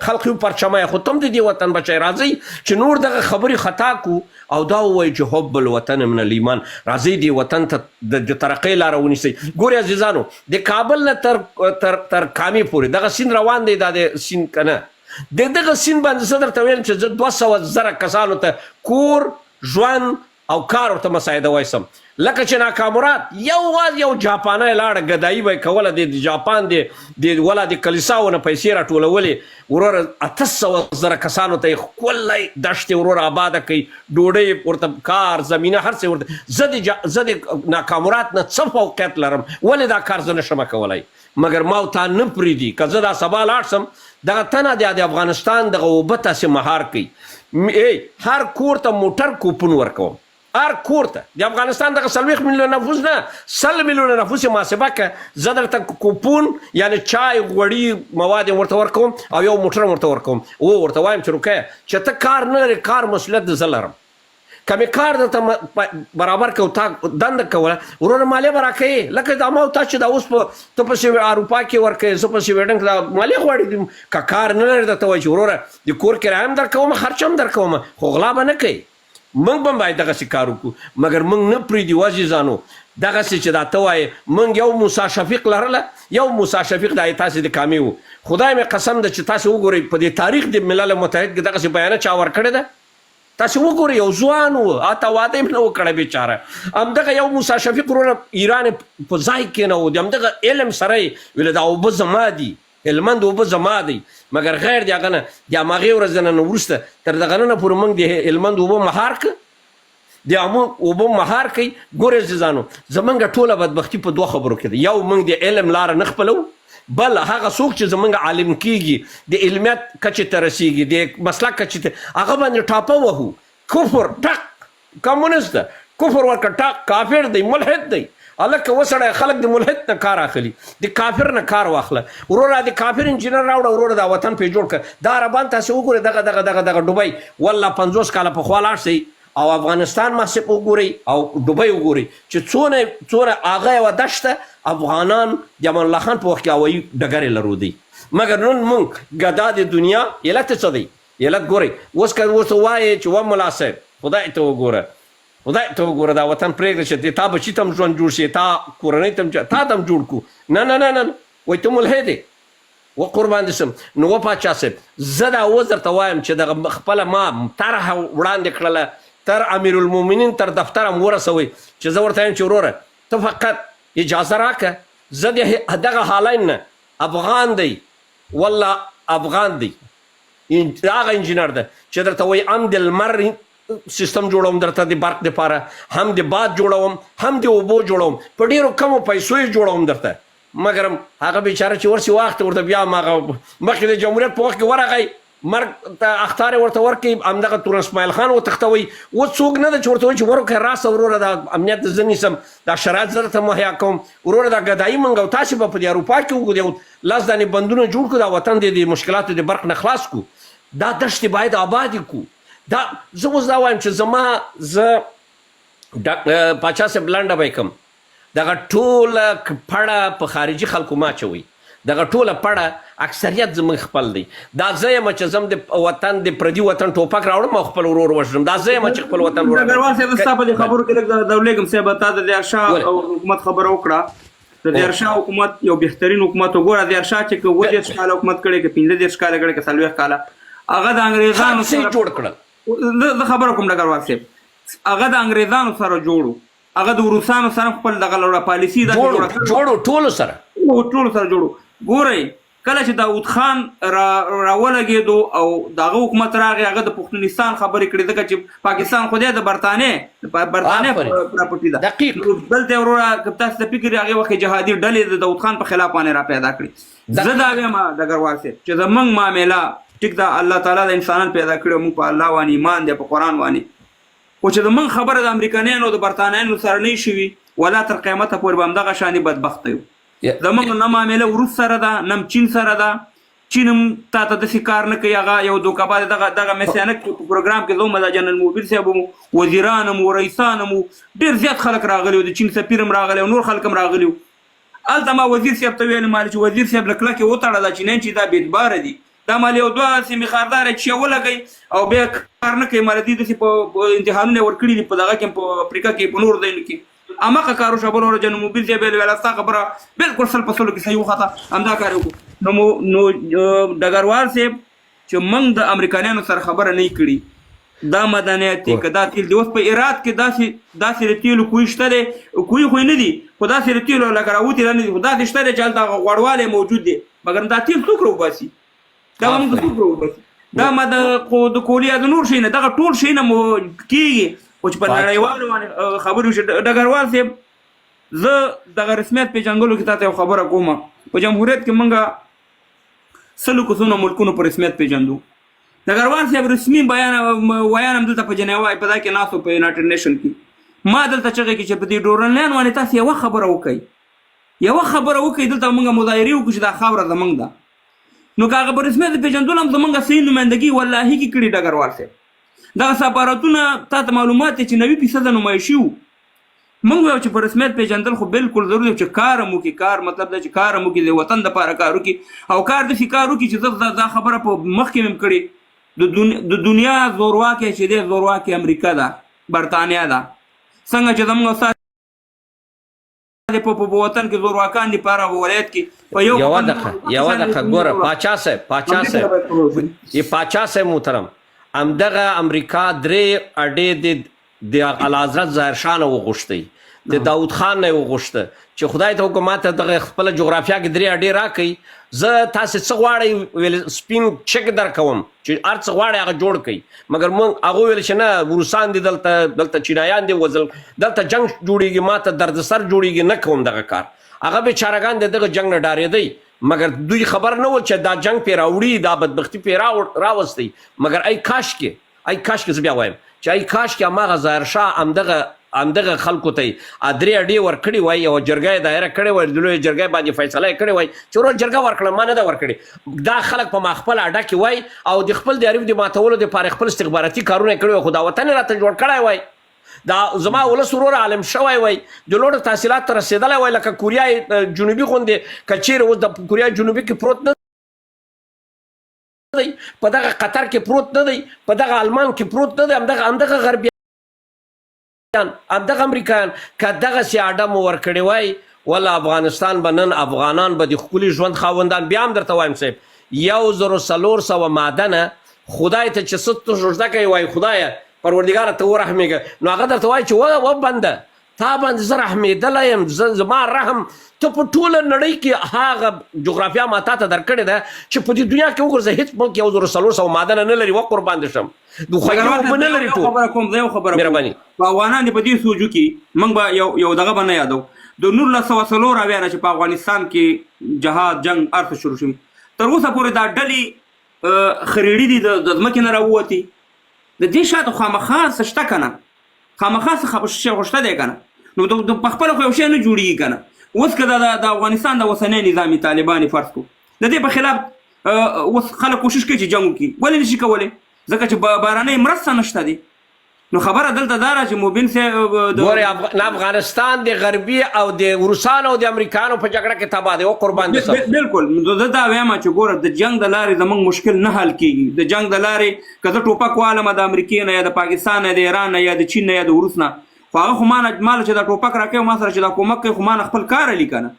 خلقي پرچمه خو تم د دې وطن بچی راځئ چې نور دغه خبرې خطا کو او دا ووایي چې حب الوطن من الایمان راځئ دې وطن ته د ترقۍ لاره ونیسئ ګورئ عزیزانو د کابل نه تر کامې پورې دغه سیند روان دی دا د سیند که نه د دغه سیند باندې زه درته ویل چې زه 200,000 کسانو ته کور ژوند او کار ورته مساعده وایسم لکه چې ناکامرات یو جاپانی لاړه ګدایي به یې کوله د جاپان د ولا د کلیساونه پیسې راټولولې وروره 800,000 کسانو ته یې ښکلی دشتې وروره آباده کوي ډوډۍ ورته کار زمینه هر څه ورته زه د ناکامرات نه څه فوقیت لرم ولې دا کار زه نشم کولی مګر ما تا نه پرېږدي که زه دا سبا لاړ شم دغه تنه د افغانستان دغه اوبه تاسې مهار کوي هر کور ته موټر کوپن ورکوم هر کور ته د افغانستان دغه 40 میلیونه نفوس نه 100 میلیونه نفوس یې محاسبه که زه درته کوپون یعنې چای غوړي مواد یې ورته ورکوم او یو موټر ورته ورکوم ورته وایم چې روکیه چې ته کار نه لرې کار مسؤلیت زه لرم که مې کار درته برابر که تا دنده کوله وروره مالیه به راکوې لکه دا ما او تا چې دا اوس ته پسې اروپا کې ورکوې زه پسې ویډنګ کې دا مالیه غواړي که کار نه لرې درته وایي چې وروره د کور کرایه هم درکوم خرچه هم درکوم خو غلا به نه کوي موږ به هم باید دغسې کار وکړو مګر موږ نه پرېږدي عزیزانو دغسې چې دا ته وایې موږ یو موسی شفیق لرله یو موسی شفیق دا تاسې د کامې و خدای مې قسم ده چې تاسې وګورئ په دې تاریخ د ملل متحد کې دغسې بیانه چا ورکړې ده تاسې وګورئ یو ځوان و هته واده یې نه و کړی بېچاره همدغه یو موسی شفیق وروره ایران یې په ځای کېنو د همدغه علم سره یې ویله دا اوبه زما دي هلمند اوبه زما دی مګر غیر د هغه نه د هماغې ورځ نه وروسته تر دغه نه پورې موږ د هلمند اوبه مهار که د اوبو مهار کوي ګورې عزیزانو زمونږ ټوله بدبختي په دوه خبرو کې ده یو موږ د علم لاره نه خپلو بل هغه څوک چې زمونږ عالم کیږي د علمیت کچې ته رسیږي د مسلک کچې ته هغه باندې ټاپه وهو کفر ټک کمونست ده کفر ورکړه ټک کافر دی ملحد دی هلکه وسړی خلک د ملحد نه کار اخلي د کافر نه کار واخله وروره د کافر انجینر راوړه وروره دا وطن پې جوړ کړه دا عربان تاسې وګورئ دغه ډوبۍ والله 50 کاله پخوا لاړ شئ او افغانستان محسب وګورئ او دوبۍ وګورئ چې څونه هغه یوه دشته افغانان د امان الله خان په وخت کې هوایي ډګر یې لرودی مګر نن موږ ګدا د دنیا علت څه دی علت ګورئ اوس که ورته وایې چې و ملا صاحب خدای ته وګوره دا وطن پرېږده چې تا بچي ته هم ژوند جوړ شي تا کورنۍ ته تا ته هم جوړ کړو نه وایي ته ملحد یې و قربان دې سم نو و پاچا صاحب زه دا اوس درته وایم چې دغه خپله ما طرحه وړاندې کړله تر امیر المؤمنین تر دفتر هم ورسوئ چې زه ورته یم چې وروره ته فقط اجازه راکړه زه دغه حالین نه افغان دی والله افغان دی هغه انجینر ده چې درته وایي هم د لمر سیستم جوړوم درته د برق دپاره هم د باد جوړوم هم د اوبو جوړوم په ډېرو کمو پیسو یې جوړوم درته مګر هغه بیچاره چې ورسي واخته ورته بیا هماغه مخکې د جمهوریت په وخت کې ورغی مرګ ته اختار یې ورته ورکوي همدغه تورن اسماعیل خان وتښتوئ اوس څوک نه ده چې ورته وایي چې ورکړه راسه وروره دا امنیت زه نیسم دا شرایط زه درته مهیا کوم وروره دا ګدایي موږ او تاسې به په دې اروپا کې وګورو یو 10 دانې بندونه جوړ کړو دا وطن د مشکلاتو د برق نه خلاص کړو دا دشتې باید آبادې کړو دا زه اوس دا وایم چې زه پاچا صاحب لنډه به یې کوم دغه ټوله پړه په خارجي خلکو ما اچوئ دغه ټوله پړه اکثریت زموږ خپل دی دا زه یم چې زم د وطن د پردي وطن ټوپک راوړم او خپل ورور وژنم دا زه یم چې خپل وطن ډګروال صاحب ستا په دې خبرو کې لږ دولېږم صاحب تا د دیارشاه او حکومت خبره وکړه د دیارشاه حکومت یو بهترین حکومت وګوره دیارشاه چې که 30 کاله حکومت کړی که 15 کاله کړی که 40 کاله هغه د انګریزانو سره جوړ کړل زه خبره کوم ډګروال صاحب هغه د انګریزانو سره جوړو هغه د روسانو سره خپل دغه لوړه پالیسي جوړو ټولو سره جوړو ګورئ کله چې داود خان راولګېدو او دغه حکومت راغی هغه د پښتونستان خبرې کړې ځکه چې پاکستان خو د برطانیې پراپرټي ده دلته وروره که تاسو ته فکر هغې وخت جهادي ډلې د داود خان په خلاف باندې را پیدا کړي زه دا وایم ډګروال صاحب چې زموږ معامله ټیک ده الله تعالی د انسانان پیدا کړي موږ په الله باندې ایمان دی په قرآن باندې خو چې زموږ خبره د امریکایانو د برطانیانو سره نه شوي ولا تر قیامته پورې به همدغه شانې بدبخته یو زموږ نه معامله روس سره ده نه چین سره ده چین هم تا ته داسې کار نه کوي هغه یو دوکهباز دغه مسیانک په پروګرام کې زه جنرال موبیل صاحب هم وزیران هم رئیسان هم ډېر زیات خلک راغلي د چین سفیر هم راغلی او نور خلک هم راغلي هلته ما وزیر صاحب ته ویل مالې چې وزیر صاحب له کلکې وتړه دا چینیان چې دا بېدباره دي دا مال یو دوه سیمې خارداره چې ولګئ او بیا کار نه کوي مال دوی داسې په امتحانونه یې ورکړي دي په دغه کې په افریقا کې په نورو ځایونو کې اماقه کارو شابل ور جن موبیل دی بیل ولا ستا خبره بالکل سل پسلو کې صحیح وخته همدا کار وکړو نو ډګروال صاحب چې موږ د امریکایانو سره خبره نه کړي دا مدنیت دی که دا تیل دی اوس په ایرات کې داسې تیلو کوی شته دی کوی خو نه دي خو داسې تیلو لکه راوتي نه دي خو داسې شته دی چې هلته غوړوالی موجود دی مګر دا تیل څوک راوباسي دا موږ څوک راوباسي دا ما د کولیا د نور شي نه دغه ټول شي نه کېږي خو چې په نړیوالو باندې خبرې وشي ډګروال صاحب زه دغه رسمیت پېژندلو کې تا ته یو خبره کوم په جمهوریت کې موږ 100 کسونو ملکونو په رسمیت پېژندو ډګروال صاحب رسمي ویان هم دلته په جنیوا په دا کې ناستو په یونایټډ نیشن کې ما دلته چغې کې چې په دې ډورنلیان باندې تاسو یوه خبره وکړئ دلته موږ مظاهرې وکړو چې دا خاوره زموږ ده نو که هغه په رسمیت پېژندلو هم زموږ صحیح نمایندګي والله کې کړي ډګروال صاحب دغه سفارتونه تا ته معلومات دی چې 90% نمایشي وو موږ وایو چې په رسمیت پېژندل خو بالکل ضروري چې کار هم وکړي کار مطلب دا چې کار هم وکړي د وطن دپاره کار وکړي او کار داسې کار وکړي چې زه دا خبره په مخکې مې کړې د دنیا زورواکی چې دی زورواکی امریکا ده برطانیه ده څنګه چې زموږ دی په وطن کې زورواکان دي په هر ولایت کې په یوه دقیقه ګوره پاچا صاحب محترم همدغه امریکا 3 اډې د اعلیحضرت ظاهر شاه نه وغوښتئ د داود خان نه وغوښته چې خدای ته وکړه ماته دغه خپله جغرافیه کې 3 اډې راکئ زه تاسې څه غواړئ ویل سپین چک در کوم چې هر څه غواړئ هغه جوړ کړئ مګر موږ هغه ویل چې نه روسان دي دلته چینایان دي دلته جنګ جوړېږي ماته دردسر جوړېږي نه کوم دغه کار هغه بیچارهګان د دغه جنګ نه ډارېدئ مګر دوی خبر نه ول چې دا جنګ پې راوړي دا بدبختي پې راوستی مګر ای کاش کې زه بیا وایم چې ای کاش کې هماغه ظاهر شاه همدغه خلکو ته 3 اډې ورکړې وای یوه جرګه یې دایره کړې وای د لویې جرګې باندې فیصله یې کړې وای چې ورور جرګه ورکړه ما نه ده ورکړې دا خلک په ما خپله اډه کې وای او د خپل د عریف د ماتولو دپاره خپل استخباراتي کارونه یې کړي وای خو دا وطن یې راته جوړ کړی وای دا زما ولس ورور عالم شوی وای د لوړو تحصیلات ته رسېدلی وای لکه کوریا جنوبي غوندې که چیرې اوس د کوریا جنوبي کې پروت نه دی په دغه قطر کې پروت نه دی په دغه آلمان کې پروت نه دی همدغه غربیان همدغه امریکایان که دغسې اډه مو ورکړې وای والله افغانستان به نن افغانان به د ښکلي ژوند خاوندان بیا هم درته وایم صاحب 1400 معدنه خدای ته چې څه سجده کوي وای خدایه پروردګاره ته ورحمېږه نو هغه درته وایي چې و بنده تا باندې زه رحمېدلی یم زما رحم ته په ټوله نړۍ کې هغه جغرافیه ما تا ته درکړې ده چې په دې دنیا کې وګورځه هېڅ ملک 1400 معدنه نه لري قربان دې شم د خوږې اوبه نه لري ټول مهرباني په افغانان دي په دې سوچو کې موږ به یو دغه به نه یادو د 1904 اویانه چې په افغانستان کې جهاد جنګ هر څه شروع شوي تر اوسه پورې دا ډلې خریړي دي د ځمکې نه راووتې د دې شاته خامخا څه شته که نه خامخا څه شته دی که نه نو په خپله خو یو شی نه جوړېږي که نه اوس که د افغانستان د اوسنی نظامي طالبانې فرض کړو د دې په خلاف اوس خلک کوشش کوي چې جنګ وکړي ولې نشي کولی ځکه چې بهرنۍ مرسته نشته دی نو خبره دلته دا ده چې موبین صاحب ګورې افغانستان د غربي او د روسانو او د امریکایانو په جګړه کې تباه دی قربان دي بالکل زه دا وایم چې ګوره د جنګ د لارې زموږ مشکل نه حل کېږي د جنګ د لارې که زه ټوپک والم د امریکې نه یا د پاکستان نه د ایران نه یا د چین نه یا د روس نه خو هغه خو ماله چې دا ټوپک راکوي ما سره چې دا کومک کوي خو مانه خپل کار علي که نه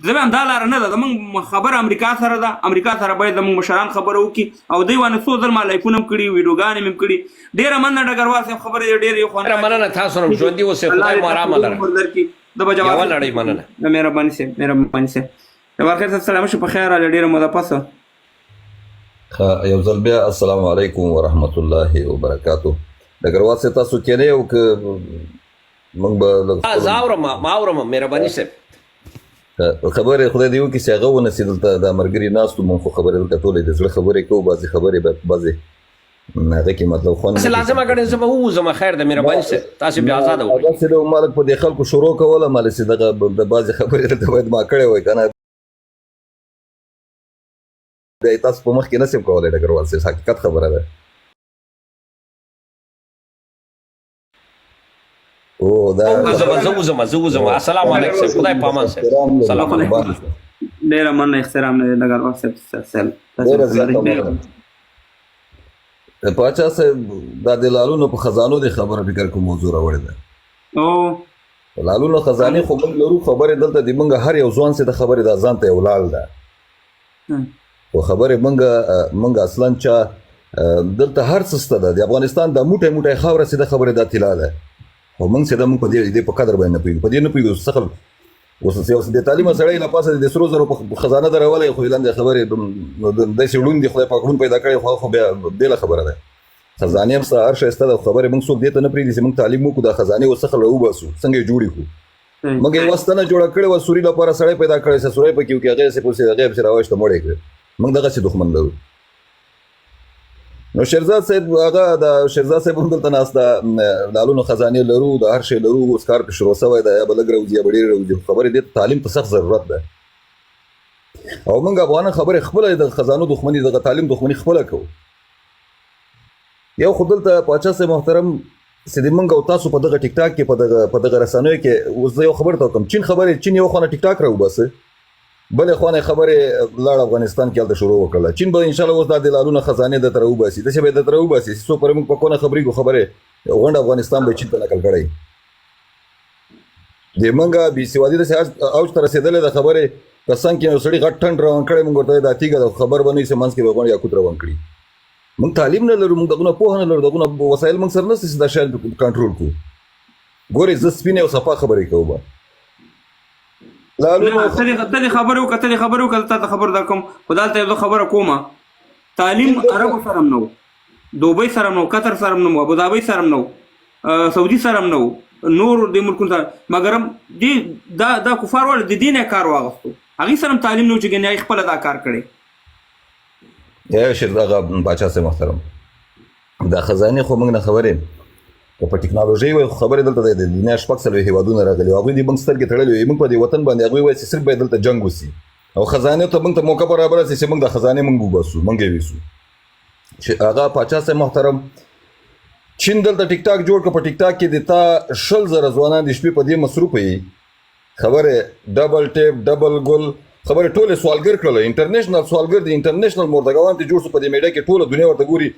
زه وایم دا لاره نه ده زموږ خبره امریکا سره ده امریکا سره باید زموږ مشران خبره وکړي او دوی باندې څو ځل ما لایفونه هم کړي ویډیوګانې مې هم کړي ډېره مننه ډګروال صاحب خبرې ډېرې مننه تاسو هم ژوندي اوسئ خدای مو ارامه لره یوه نړۍ مننه مهرباني صاحب جبار خیر صاحب سلام شو په خیر راغلی ډېره موده پسه یو ځل بیا السلام علیکم ورحمت الله وبرکاتو ډګروال صاحب تاسو کېنئ او که موږ به زه اورم ما اورم مهرباني صاحب خبرې خدای دې وکړي چې هغه ونسي دلته دا ملګري ناست وو مونږ خو خبرې دلته ټولې د زړه خبرې کوو بعضې خبرې بعضې هغه کې مطلب خوند لازمه ګڼې زه به ووځم خیر ده مهرباني صاحب تاسې بیا ازاده وکړئ داسې ډول مالک په دې خلکو شروع کوله مالې چې دغه د بعضې خبرې دلته باید ما کړې وای که نه بیا یې تاسو په مخ کې نه سم کولی ډګروال صاحب حقیقت خبره ده زه وځم السلام علیکم صاحب خدای په امان صاحب سلام علیکم ډېره مننه احترام دی ډګروال صاحب پاچا صاحب دا د لالونو په خزانو د خبره فکر کوم موضوع راوړې ده لالونو خزانې خو موږ لرو خبرې دلته د موږ هر یو ځوان چې د خبرې دا ځان ته یو لال ده خو خبرې موږ اصلا چا دلته هر څه شته ده د افغانستان دا موټی موټی خاوره چې د خبرې دا طلا ده خو موږ چې دا موږ په دې په قدر باندې نه پوهېږو په دې نه پوهېږو څه اوس یو بې تعلیمه سړی له پاسه د سرو زرو په خزانه درولې خو لاندې خبرې داسې ړوند دي خدای پاک ړوند پیدا کړی خو بیا بېله خبره ده خزانې هم ستا هر ښایسته ده خبرې موږ څوک دې ته نه پرېږدي چې موږ تعلیم وکړو دا خزانې اوس څخه راوباسو څنګه یې جوړې کړو موږ یې وسته نه جوړه کړې وه سوري لپاره سړی پیدا کړی چې سوری پکې وکړي هغې یې پسې هغې پسې راوایسته مړ یې کړې موږ دغسې دښمن لرو نو شیرزاد صاحب هغه د شیرزاد صاحب هم دلته ناست ده لالونو خزانې لرو د هر شی لرو اوس کار پې شروع سوی ده یا به لږ راوځي یا به ډېر راوځي خبرې دې تعلیم ته سخت ضرورت ده او موږ افغانان خبرې خپله د خزانو دښمني دغه تعلیم دښمني خپله کوو یو خو دلته پاچا صاحب محترم چې د موږ او تاسو په دغه ټیک ټاک کې په دغه رسنیو کې اوس زه یو خبر ته وکړم چین یو خوا نه ټیک ټاک راوباسه بلې خوا نه خبرې لاړ افغانستان کې هلته شروع وکړله چین به انشاءالله اوس دا د لالونه خزانې درته راوباسي داسې به یې درته راوباسي څو پرې موږ په کونه خبرېږو خبرې غونډ افغانستان به چین ته نقل کړی د منګه بي سوادي داسې اوج ته رسېدلې ده خبرې که څنګه یو سړي غټ ټنډ روان کړی موږ ورته دا تیږه د خبر به نه وي چې منځ کې به غونډ یاقوت روان کړي موږ تعلیم نه لرو موږ دغونه پوهه نه لرو دغونه وسایل موږ سره نشته چې دا شیان کنټرول کړو ګورې زه سپینې او صفا خبرې کوم تلې خبرې وکړه تلې خبرې وکړه تا ته خبر در کوم خو دلته یو خبره کومه تعلیم عربو سره هم نه و دوبۍ سره هم نه و قطر سره هم نه و ابوظبي سره هم نه و سعودي سره هم نه و نور د ملکونو سره مګر هم دا کفار ول د دې نه کار واغستو هغې سره هم تعلیم نه و چې ګنې خپله دا کار کړی یا شیر دغه باچا صاحب محترم دا خزانې خو موږ نه خبرې که په ټکنالوژۍ وای خبرې دلته د دنیا شپږ څلوېښت هېوادونه راغلي هغوی دې موږ سترګې تړلې وي موږ په دې وطن باندې هغوی وایي چې صرف باید دلته جنګ وسي او خزانې ته موږ ته موقع برابره سي چې موږ د خزانې موږ وباسو موږ یې ویسو چې هغه پاچا صاحب محترم چین دلته ټیک ټاک جوړ کړه په ټیک ټاک کې د تا 100,000 ځوانان د شپې په دې مصروفه یي خبرې ډبل ټیپ ډبل ګل خبرې ټولې سوالګر کړله انټرنیشنل سوالګر د انټرنیشنل مردګاوان ته جوړ شو په دې میډیا کې ټوله دنیا ورته ګوري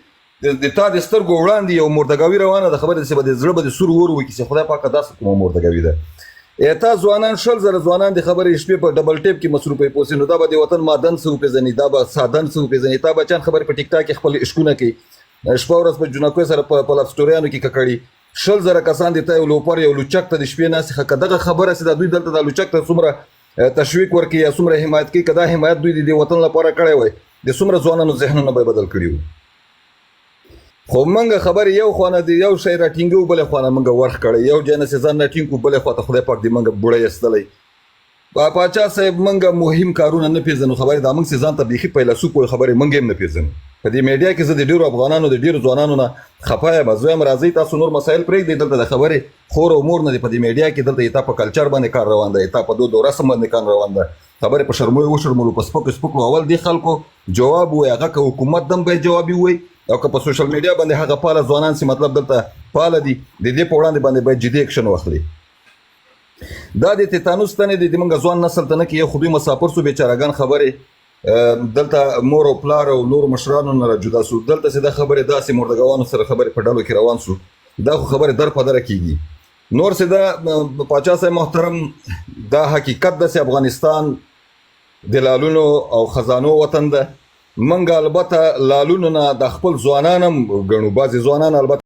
د تا د سترګو وړاندې یو مردګاوي روانه ده خبرې چې به د زړه به د سور ور وکړي چې خدای پاکه داسې کومه مردګاوي ده تا ځوانان 100,000 ځوانان د خبرې شپې په ډبل ټیپ کې مصروفه یي پوسې نو دا به د وطن مادن څه وپېژني دا به سادن څه وپېژني تا بچیان خبرې په ټیک ټاک کې خپل عشقونه کوي شپه ورځ په جنکو سره په لف سټوریانو کې ککړي 100,000 کسان دي ته یو لوپر یو لوچک ته د شپې ناستې که دغه خبره چې دا دوی دلته د لوچک ته څومره تشویق ورکړي یا څومره حمایت کوي که دا حمایت دوی د وطن لپاره کړی وای د څومره ځوانانو ذهنونه به بدل کړي وو خو موږ خبرې یو خوا نه د یو شی راټینګو بلې خوا نه موږ ورخ کړی یو ځای نه چې ځان راټینګ کړو بلې خوا ته خدای پاک دې موږ بوړی ایستلی پاچا صاحب موږ مهم کارونه نه پېژنو خبرې دا موږ چې ځان ته بیخي فیلسوف وایو خبرې موږ هم نه پېژنو په دې میډیا کې زه د ډېرو افغانانو د ډېرو ځوانانو نه خفه یم زه یم راځئ تاسو نور مسایل پرېږدئ دلته د خبرې خور او مور نه دی په دې میډیا کې دلته تا په کلچر باندې کار روان دی تا په دود او رسم باندې کار روان دی خبرې په شرمو وشرمولو په سپکو سپکو اول دې خلکو جواب ووایي هغه که حکومت دم باید جوابي ووایي او که په سوشل میډیا باندې هغه فعاله ځوانان چې مطلب دلته فعاله دي د دې په وړاندې باندې باید جدي اکشن واخلي دا د تیتانوس تنې د موږ ځوان نسل ته نه کې یو خو دوی مسافر سو بیچارهګان خبرې دلته مور او پلار او نور مشرانو نه راجدا سو دلته چې دا خبرې داسې مردګاوانو سره خبرې په ډلو کې روان سو دا خو خبرې در په دره کېږي نور چې دا پاچا صاحب محترم دا حقیقت ده چې افغانستان د لالونو او خزانو وطن ده منګ البته لالونو نه د خپل ځوانان هم ګڼو بعضې ځوانان البته